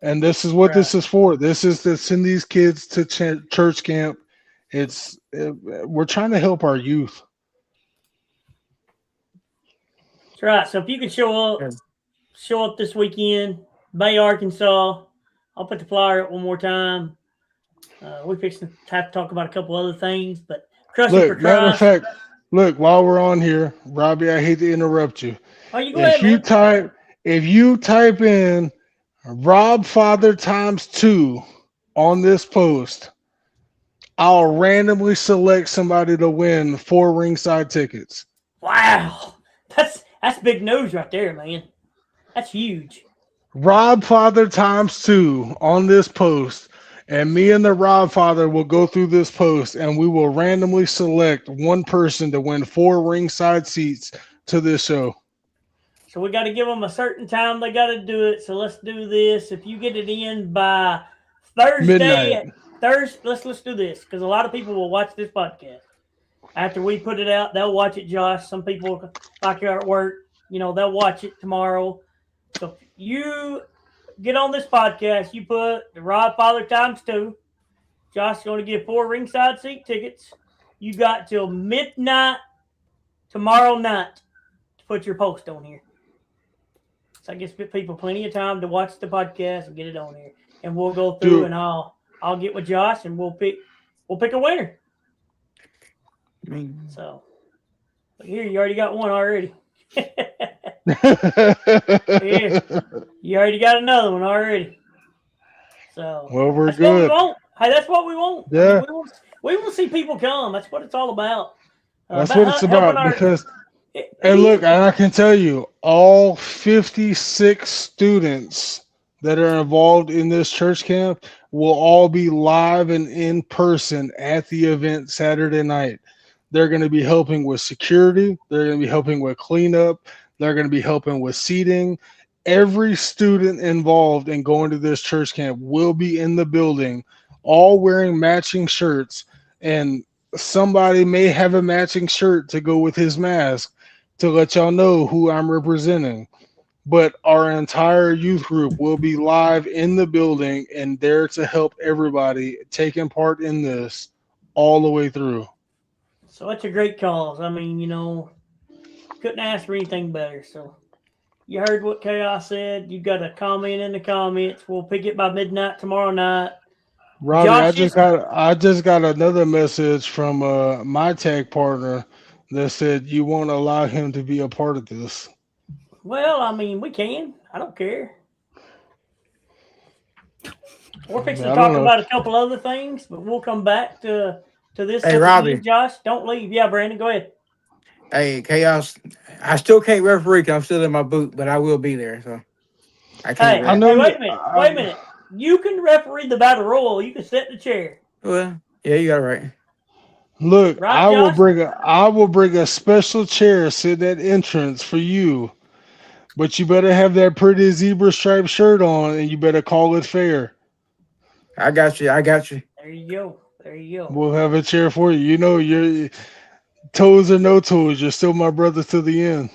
And this is what this is for. This is to send these kids to church camp. We're trying to help our youth.
That's right. So if you can show up this weekend, Bay, Arkansas. I'll put the flyer up one more time. We fixed to have to talk about a couple other things, but crushing for Christ.
Matter of fact, look, while we're on here, Robbie, I hate to interrupt you.
Oh, you go ahead, man.
If you type in Robfather ×2 on this post, I'll randomly select somebody to win 4 ringside tickets.
Wow. That's big news right there, man. That's huge.
Robfather ×2 on this post, and me and the Robfather will go through this post, and we will randomly select one person to win 4 ringside seats to this show.
So we got to give them a certain time they got to do it. So let's do this. If you get it in by Thursday, let's do this, because a lot of people will watch this podcast. After we put it out, they'll watch it, Josh. Some people, like you're at work, they'll watch it tomorrow. So if you get on this podcast, you put the Robfather ×2. Josh is going to give 4 ringside seat tickets. You got till midnight tomorrow night to put your post on here. So I guess give people plenty of time to watch the podcast and get it on here. And we'll go through and I'll get with Josh and we'll pick a winner. So here, you already got one already. Here, you already got another one already. So
we're
that's
good.
What we want. Hey, that's what we want.
Yeah.
We want to see people come. That's what it's all about.
That's what it's about. Look, I can tell you, all 56 students that are involved in this church camp will all be live and in person at the event Saturday night. They're going to be helping with security. They're going to be helping with cleanup. They're going to be helping with seating. Every student involved in going to this church camp will be in the building, all wearing matching shirts. And somebody may have a matching shirt to go with his mask to let y'all know who I'm representing. But our entire youth group will be live in the building and there to help everybody taking part in this all the way through.
So it's a great cause. I mean, couldn't ask for anything better. So you heard what Chaos said. You got a comment in the comments. We'll pick it by midnight tomorrow night.
Robbie, I just got another message from my tag partner that said you won't allow him to be a part of this.
Well, I mean, we can. I don't care. We're fixing to talk about a couple other things, but we'll come back to this.
Hey, Robbie.
Josh, don't leave. Yeah, Brandon, go ahead.
Hey, Chaos. I still can't referee because I'm still in my boot, but I will be there. So I can't.
Wait a minute. You can referee the battle royal. You can sit in the chair.
Well, yeah, you got it right.
Look,
right,
I will bring a special chair sit at entrance for you. But you better have that pretty zebra striped shirt on, and you better call it fair.
I got you.
There you go.
We'll have a chair for you. Your toes or no toes, you're still my brother to the end.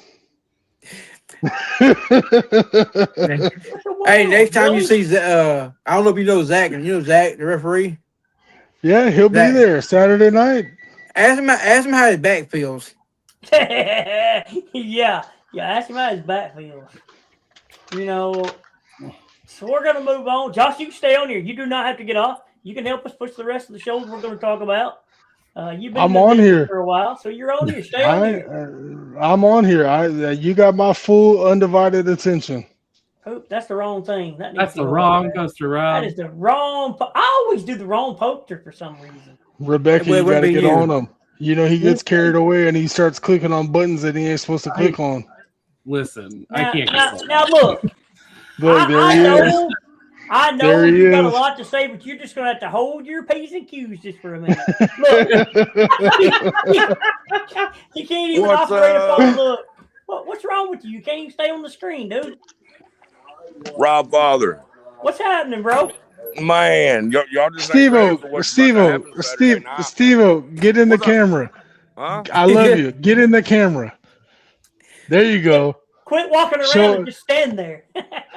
Hey, next time you see I don't know if you know Zach, and you know Zach, the referee.
Yeah, he'll be
That
there Saturday night.
ask him how his back feels.
Yeah. Ask him how his back feels. You know, so we're going to move on. Josh, you can stay on here. You do not have to get off. You can help us push the rest of the shows we're going to talk about. You've been in
I'm
the
on
business
here.
for a while, so you're on here. Stay on here.
I'm on here. You got my full undivided attention.
Oh, that's the wrong thing. That needs
That's
to
the
go
wrong
away.
poster,
That
Rob.
is the wrong. I always do the wrong poster for some reason.
Rebecca,
Well, it
you
would
got to
be
get
you.
on him. You know, he gets carried away and he starts clicking on buttons that he ain't supposed to click on.
Listen, I
Now,
can't
now,
control
now
that.
look.
Look, there
I
he is.
know. I know
There he
you got a
is.
lot to say, but you're just going to have to hold your P's and Q's just for a minute. Look, he can't even
What's
operate a phone.
up?
Look, what's wrong with you? You can't even stay on the screen, dude.
Robfather.
What's happening, bro?
Man, y'all just ain't ready for what's about to happen Saturday night.
Steve-O, get in the
What's up?
camera.
Huh?
I love you. Get in the camera. There you go.
Quit walking around and just stand there.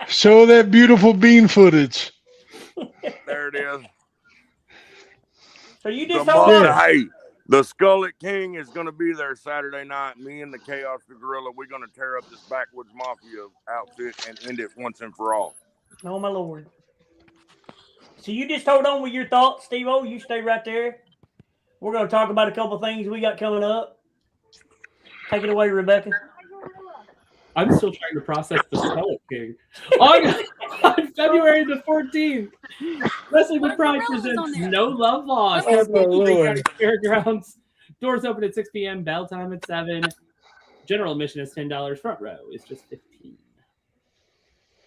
Show that beautiful bean footage.
There it is.
So you
The
just hold on.
Hey, the Skullet King is going to be there Saturday night. Me and the Chaos the Gorilla, we're going to tear up this Backwoods Mafia outfit and end it once and for all.
Oh, my Lord. So you just hold on with your thoughts, Steve-O. You stay right there. We're going to talk about a couple things we got coming up. Take it away, Rebecca.
I'm still trying to process the Skullet King. On February the 14th, Wrestling with Pride presents No Love Lost at County Fairgrounds. Doors open at 6 p.m. Bell time at 7. General admission is $10. Front row is just $15.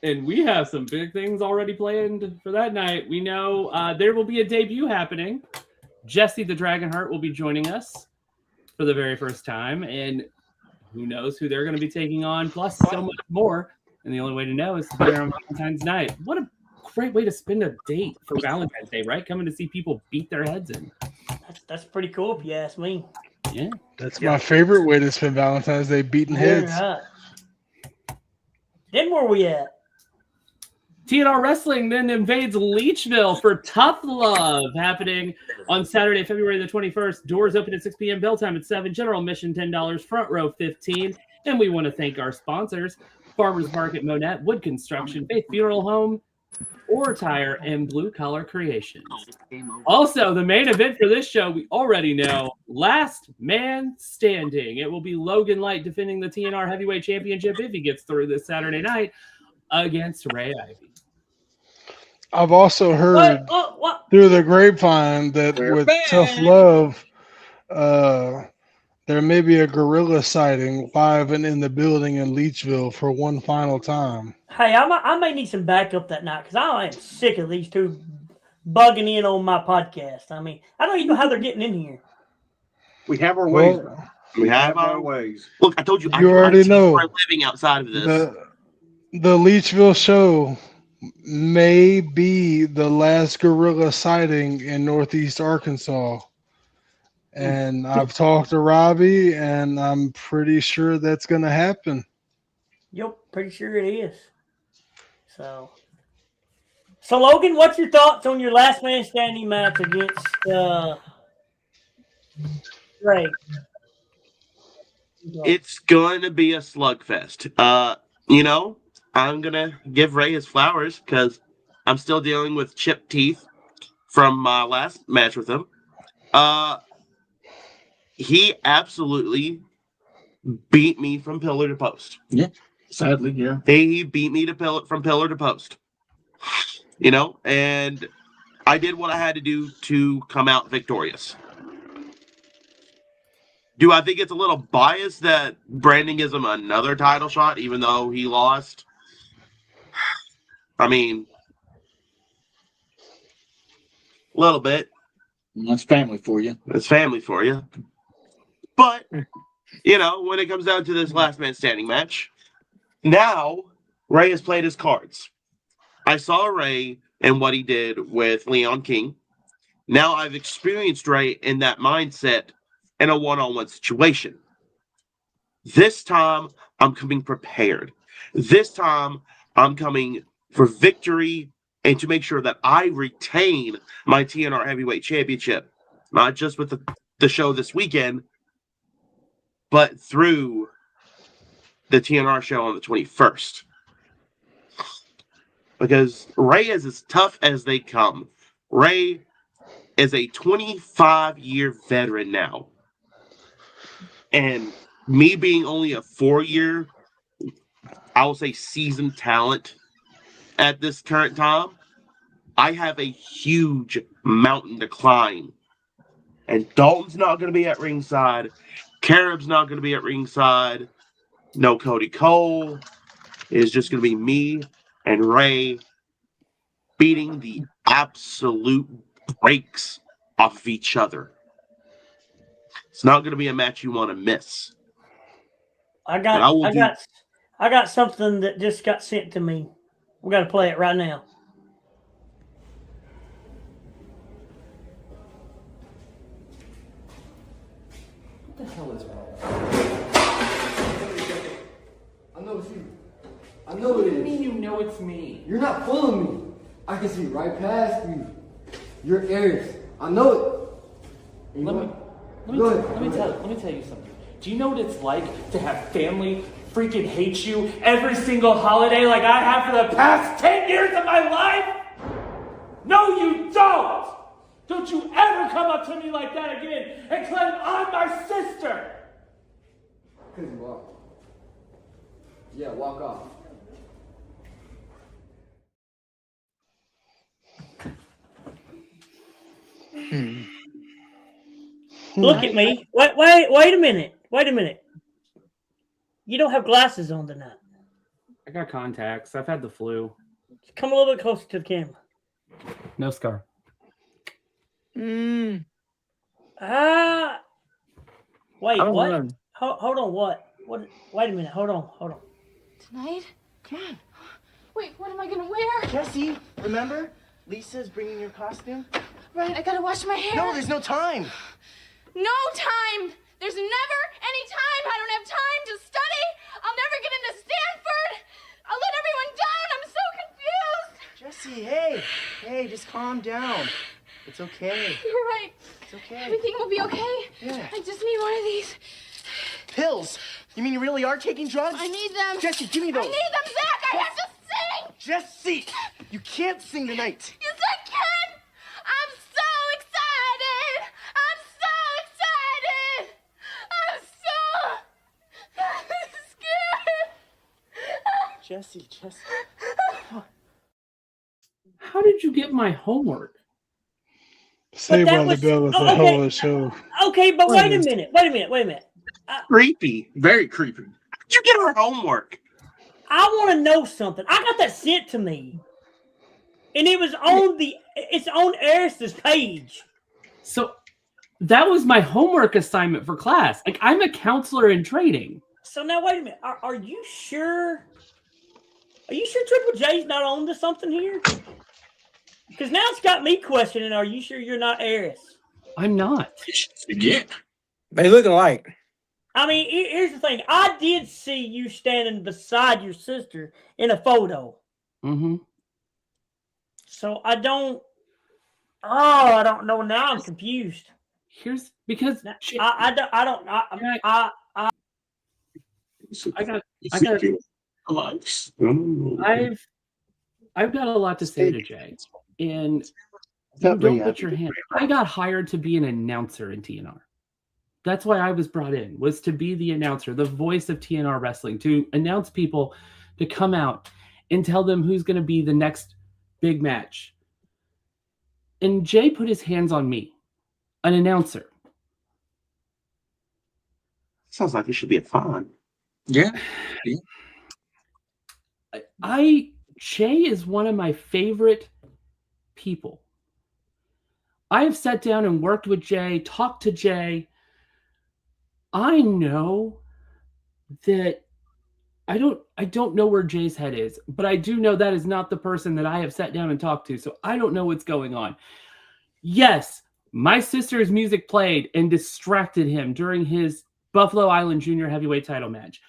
And we have some big things already planned for that night. We know there will be a debut happening. Jesse the Dragonheart will be joining us for the very first time. And who knows who they're going to be taking on, plus so much more. And the only way to know is to be there on Valentine's night. What a great way to spend a date for Valentine's Day, right? Coming to see people beat their heads in.
That's pretty cool if you ask me.
Yeah.
That's my favorite way to spend Valentine's Day, beating heads.
Right. Then where we at?
TNR Wrestling then invades Leechville for Tough Love, happening on Saturday, February the 21st. Doors open at 6 p.m. Bell time at 7. General admission $10. Front row $15. And we want to thank our sponsors: Farmers Market Monette, Wood Construction, Faith Funeral Home, Ore Tire, and Blue Collar Creations. Also, the main event for this show, we already know, Last Man Standing. It will be Logan Light defending the TNR Heavyweight Championship if he gets through this Saturday night against Ray Ivy.
I've also heard through the grapevine that with Tough Love, there may be a gorilla sighting live and in the building in Leechville for one final time.
Hey, I may need some backup that night because I am sick of these two bugging in on my podcast. I mean, I don't even know how they're getting in here.
We have our ways.
We have our
ways.
Look, I told you.
You already know.
For a living outside of this.
The Leechville show may be the last gorilla sighting in Northeast Arkansas. And I've talked to Robbie, and I'm pretty sure that's going to happen.
Yep, pretty sure it is. So Logan, what's your thoughts on your last man standing match against Ray?
It's going to be a slugfest. I'm going to give Ray his flowers because I'm still dealing with chipped teeth from my last match with him. He absolutely beat me from pillar to post.
Yeah, sadly, yeah.
He beat me from pillar to post. And I did what I had to do to come out victorious. Do I think it's a little biased that Brandon gives him another title shot, even though he lost? I mean, a little bit.
That's family for you.
That's family for you. But, when it comes down to this last man standing match, now Ray has played his cards. I saw Ray and what he did with Leon King. Now I've experienced Ray in that mindset in a one-on-one situation. This time, I'm coming prepared. This time, I'm coming for victory and to make sure that I retain my TNR Heavyweight Championship, not just with the show this weekend, but through the TNR show on the 21st. Because Ray is as tough as they come. Ray is a 25-year veteran now. And me being only a 4-year, I will say seasoned talent at this current time, I have a huge mountain to climb. And Dalton's not going to be at ringside. Carib's not going to be at ringside. No Cody Cole. It's just going to be me and Ray beating the absolute brakes off of each other. It's not going to be a match you want to miss.
I got something that just got sent to me. We got to play it right now.
What the hell is wrong? I know it's you. I know it is.
What do you mean you know it's me?
You're not fooling me. I can see right past you. You're Aries. I know it.
Let me tell you something. Do you know what it's like to have family freaking hate you every single holiday like I have for the past 10 years of my life? No, you don't! Don't you ever come up to me like that again and claim I'm my sister!
Because you are. Yeah, walk off.
Look at me. Wait a minute. Wait a minute. You don't have glasses on tonight.
I got contacts. I've had the flu.
Come a little bit closer to the camera.
No scar.
Wait, what? Hold on, what? Wait a minute. Hold on.
Tonight? Come on. Wait, what am I gonna wear?
Jesse, remember? Lisa's bringing your costume.
Right, I gotta wash my hair.
No, there's no time.
No time! There's never any time! I don't have time to study! I'll never get into Stanford! I'll let everyone down! I'm so confused!
Jesse, hey, just calm down. It's okay.
You're right.
It's okay.
Everything will be okay.
Yeah.
I just need one of these.
Pills? You mean you really are taking drugs?
I need them.
Jesse, give me those.
I need them, Zach! I have to sing!
Jesse, you can't sing tonight.
Yes, I can! I'm so excited! I'm so scared!
Jesse.
How did you get my homework?
Saved by the Bell is the whole of the show.
Okay, but wait a minute.
Creepy. Very creepy. How'd you get our homework?
I want to know something. I got that sent to me. And it was on it's on Eris's page.
So that was my homework assignment for class. Like, I'm a counselor in training.
So now wait a minute. Are you sure? Are you sure Triple J's not on to something here? Because now it's got me questioning, are you sure you're not Eris?
I'm not.
Yeah. They look alike.
I mean, here's the thing. I did see you standing beside your sister in a photo.
Mm-hmm.
So I don't know. Now I'm confused.
Here's because
I got
I've got a lot to say to Jay, and don't put your hand. I got hired to be an announcer in TNR. That's why I was brought in, was to be the announcer, the voice of TNR wrestling, to announce people to come out and tell them who's going to be the next big match. And Jay put his hands on me, an announcer.
Sounds like it should be a fun.
Yeah.
Jay is one of my favorite people. I have sat down and worked with Jay, talked to Jay. I know that I don't know where Jay's head is, but I do know that is not the person that I have sat down and talked to, so I don't know what's going on. Yes, my sister's music played and distracted him during his Buffalo Island Junior Heavyweight title match.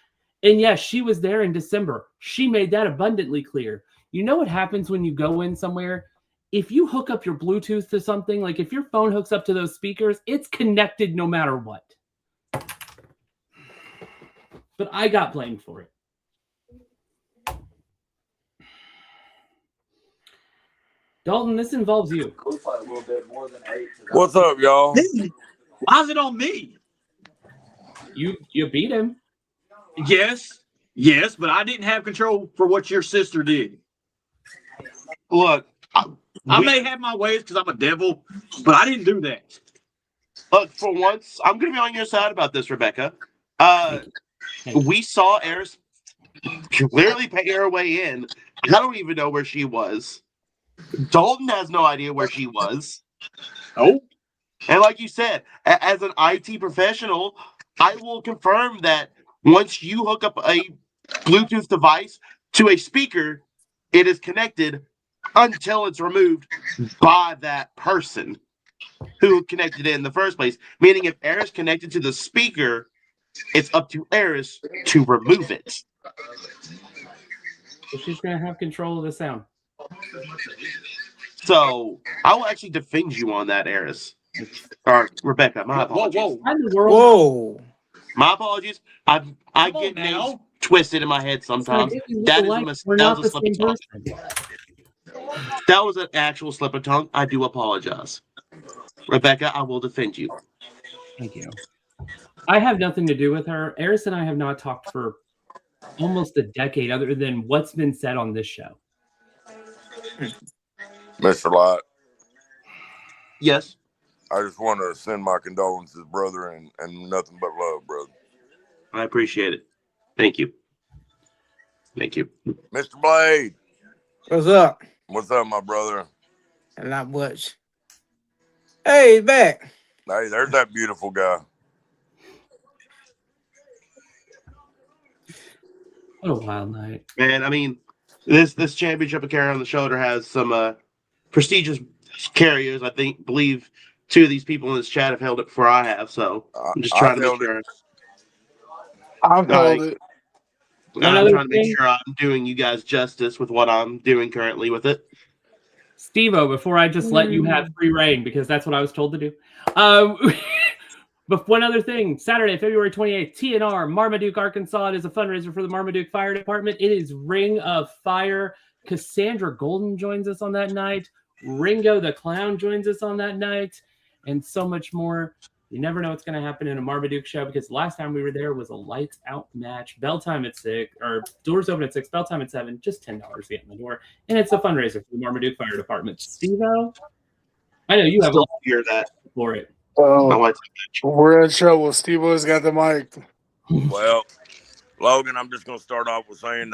And yes, she was there in December. She made that abundantly clear. You know what happens when you go in somewhere? If you hook up your Bluetooth to something, like if your phone hooks up to those speakers, it's connected no matter what. But I got blamed for it. Dalton, this involves you.
What's up, y'all?
Why is it on me?
You beat him.
Yes, but I didn't have control for what your sister did.
Look,
I may have my ways because I'm a devil, but I didn't do that.
Look, for once, I'm going to be on your side about this, Rebekah. We saw Eris clearly pay her way in. I don't even know where she was. Dalton has no idea where she was.
Oh.
And like you said, as an IT professional, I will confirm that once you hook up a Bluetooth device to a speaker, it is connected until it's removed by that person who connected it in the first place. Meaning if Eris connected to the speaker, it's up to Eris to remove it.
So she's going to have control of the sound.
So I will actually defend you on that, Eris. Or Rebekah, my apologies.
Whoa.
My apologies. I get names twisted in my head sometimes. That is
We're not the same person.
That was an actual slip of tongue. I do apologize. Rebekah, I will defend you.
Thank you. I have nothing to do with her. Eris and I have not talked for almost a decade other than what's been said on this show.
Mr. Light.
Yes.
I just want to send my condolences, brother, and nothing but love, brother.
I appreciate it. Thank you. Thank you.
Mr. Blade.
What's up?
What's up, my brother?
Not much. Hey, he's back.
Hey, there's that beautiful guy.
What a wild night.
Man, I mean, this championship of carry on the shoulder has some prestigious carriers. I believe two of these people in this chat have held it before I have, so I'm just trying to make sure.
I've held it.
I'm trying to make sure I'm doing you guys justice with what I'm doing currently with it.
Steve-O, before I just let you have free reign, because that's what I was told to do. But one other thing, Saturday, February 28th, TNR, Marmaduke, Arkansas. It is a fundraiser for the Marmaduke Fire Department. It is Ring of Fire. Cassandra Golden joins us on that night. Ringo the Clown joins us on that night. And so much more. You never know what's going to happen in a Marmaduke show, because the last time we were there was a lights out match. Bell time at 6, or doors open at 6, bell time at 7, just $10 to get in the door. And it's a fundraiser for the Marmaduke Fire Department. Steve-O, I know you have a lot
to hear that
for it.
We're in trouble. Steve-O's got the mic.
Well, Logan, I'm just going to start off with saying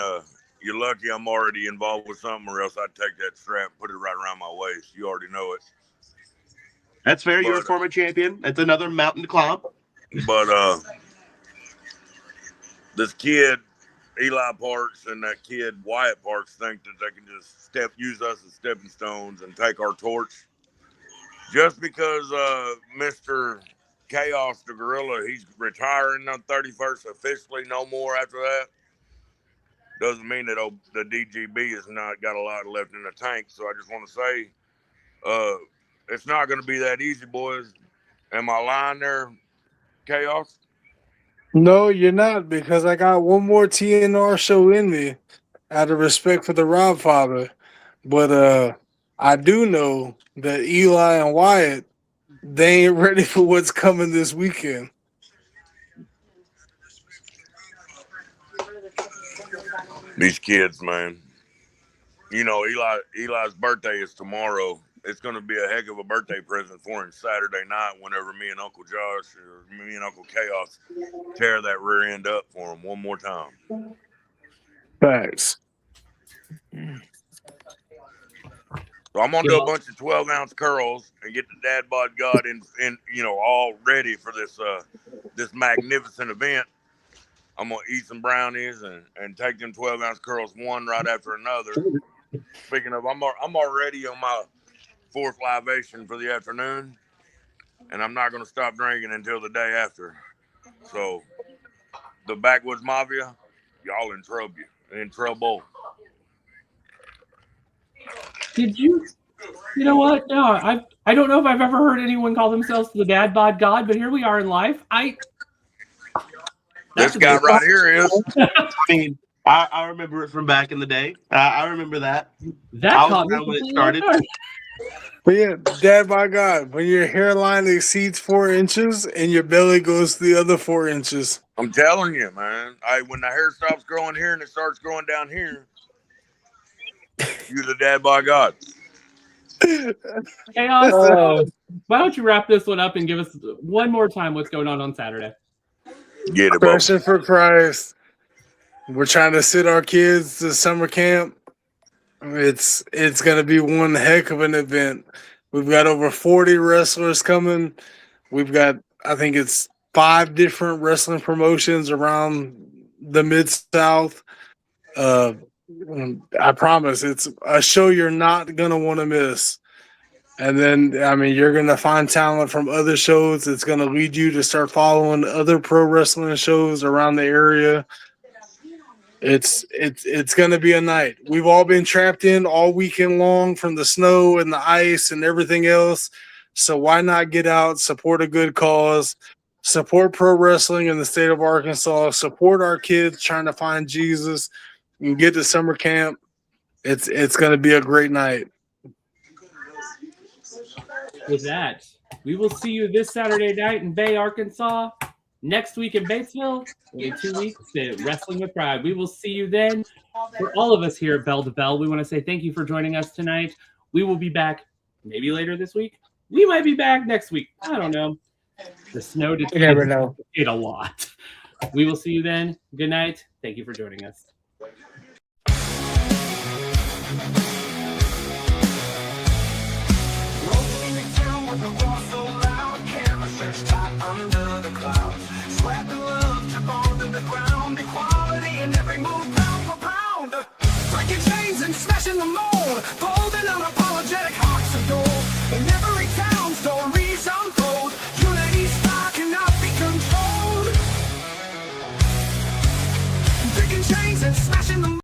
you're lucky I'm already involved with something, or else I'd take that strap and put it right around my waist. You already know it.
That's fair. You're a former champion. That's another mountain to climb.
But this kid, Eli Parks, and that kid, Wyatt Parks, think that they can just use us as stepping stones and take our torch. Just because Mr. Chaos the Gorilla, he's retiring on 31st officially, no more after that, doesn't mean that the DGB has not got a lot left in the tank. So I just want to say it's not going to be that easy, boys. Am I lying there, Chaos?
No, you're not, because I got one more TNR show in me out of respect for the Robfather. But I do know that Eli and Wyatt, they ain't ready for what's coming this weekend.
These kids, man. You know, Eli's birthday is tomorrow. It's going to be a heck of a birthday present for him Saturday night whenever me and Uncle Josh or me and Uncle Chaos tear that rear end up for him one more time.
Thanks.
So I'm going to do a bunch of 12-ounce curls and get the Dad Bod God in all ready for this this magnificent event. I'm going to eat some brownies and take them 12-ounce curls one right after another. Speaking of, I'm already on my 4th libation for the afternoon, and I'm not going to stop drinking until the day after. So, the Backwoods Mafia, y'all in trouble.
Did you? You know what? No, I don't know if I've ever heard anyone call themselves the dad bod god, but here we are in life.
This guy right here is.
I mean, I remember it from back in the day. I remember that. I was around when it started.
But yeah, Dad, by God, when your hairline exceeds 4 inches and your belly goes the other 4 inches.
I'm telling you, man. When the hair stops growing here and it starts growing down here, you're the dad by God.
Hey, Austin, why don't you wrap this one up and give us one more time what's going on Saturday?
Get it,
Question for Christ. We're trying to sit our kids to summer camp. It's going to be one heck of an event. We've got over 40 wrestlers coming. We've got, I think it's 5 different wrestling promotions around the Mid-South. I promise it's a show you're not going to want to miss. And then, I mean, you're going to find talent from other shows. It's going to lead you to start following other pro wrestling shows around the area. It's going to be a night. We've all been trapped in all weekend long from the snow and the ice and everything else. So why not get out, support a good cause, support pro wrestling in the state of Arkansas, support our kids trying to find Jesus, and get to summer camp. It's going to be a great night.
With that, we will see you this Saturday night in Bay, Arkansas. Next week in Batesville, only 2 weeks at Wrestling with Pride. We will see you then. For all of us here at Bell to Bell, we want to say thank you for joining us tonight. We will be back maybe later this week. We might be back next week. I don't know. The snow did
never know.
It a lot. We will see you then. Good night. Thank you for joining us.
Under the clouds, sweat the love to bond in the ground, equality in every move, pound for pound, breaking chains and smashing the mold, bold and unapologetic hearts of gold, in every town stories unfold, unity spark cannot be controlled, breaking chains and smashing the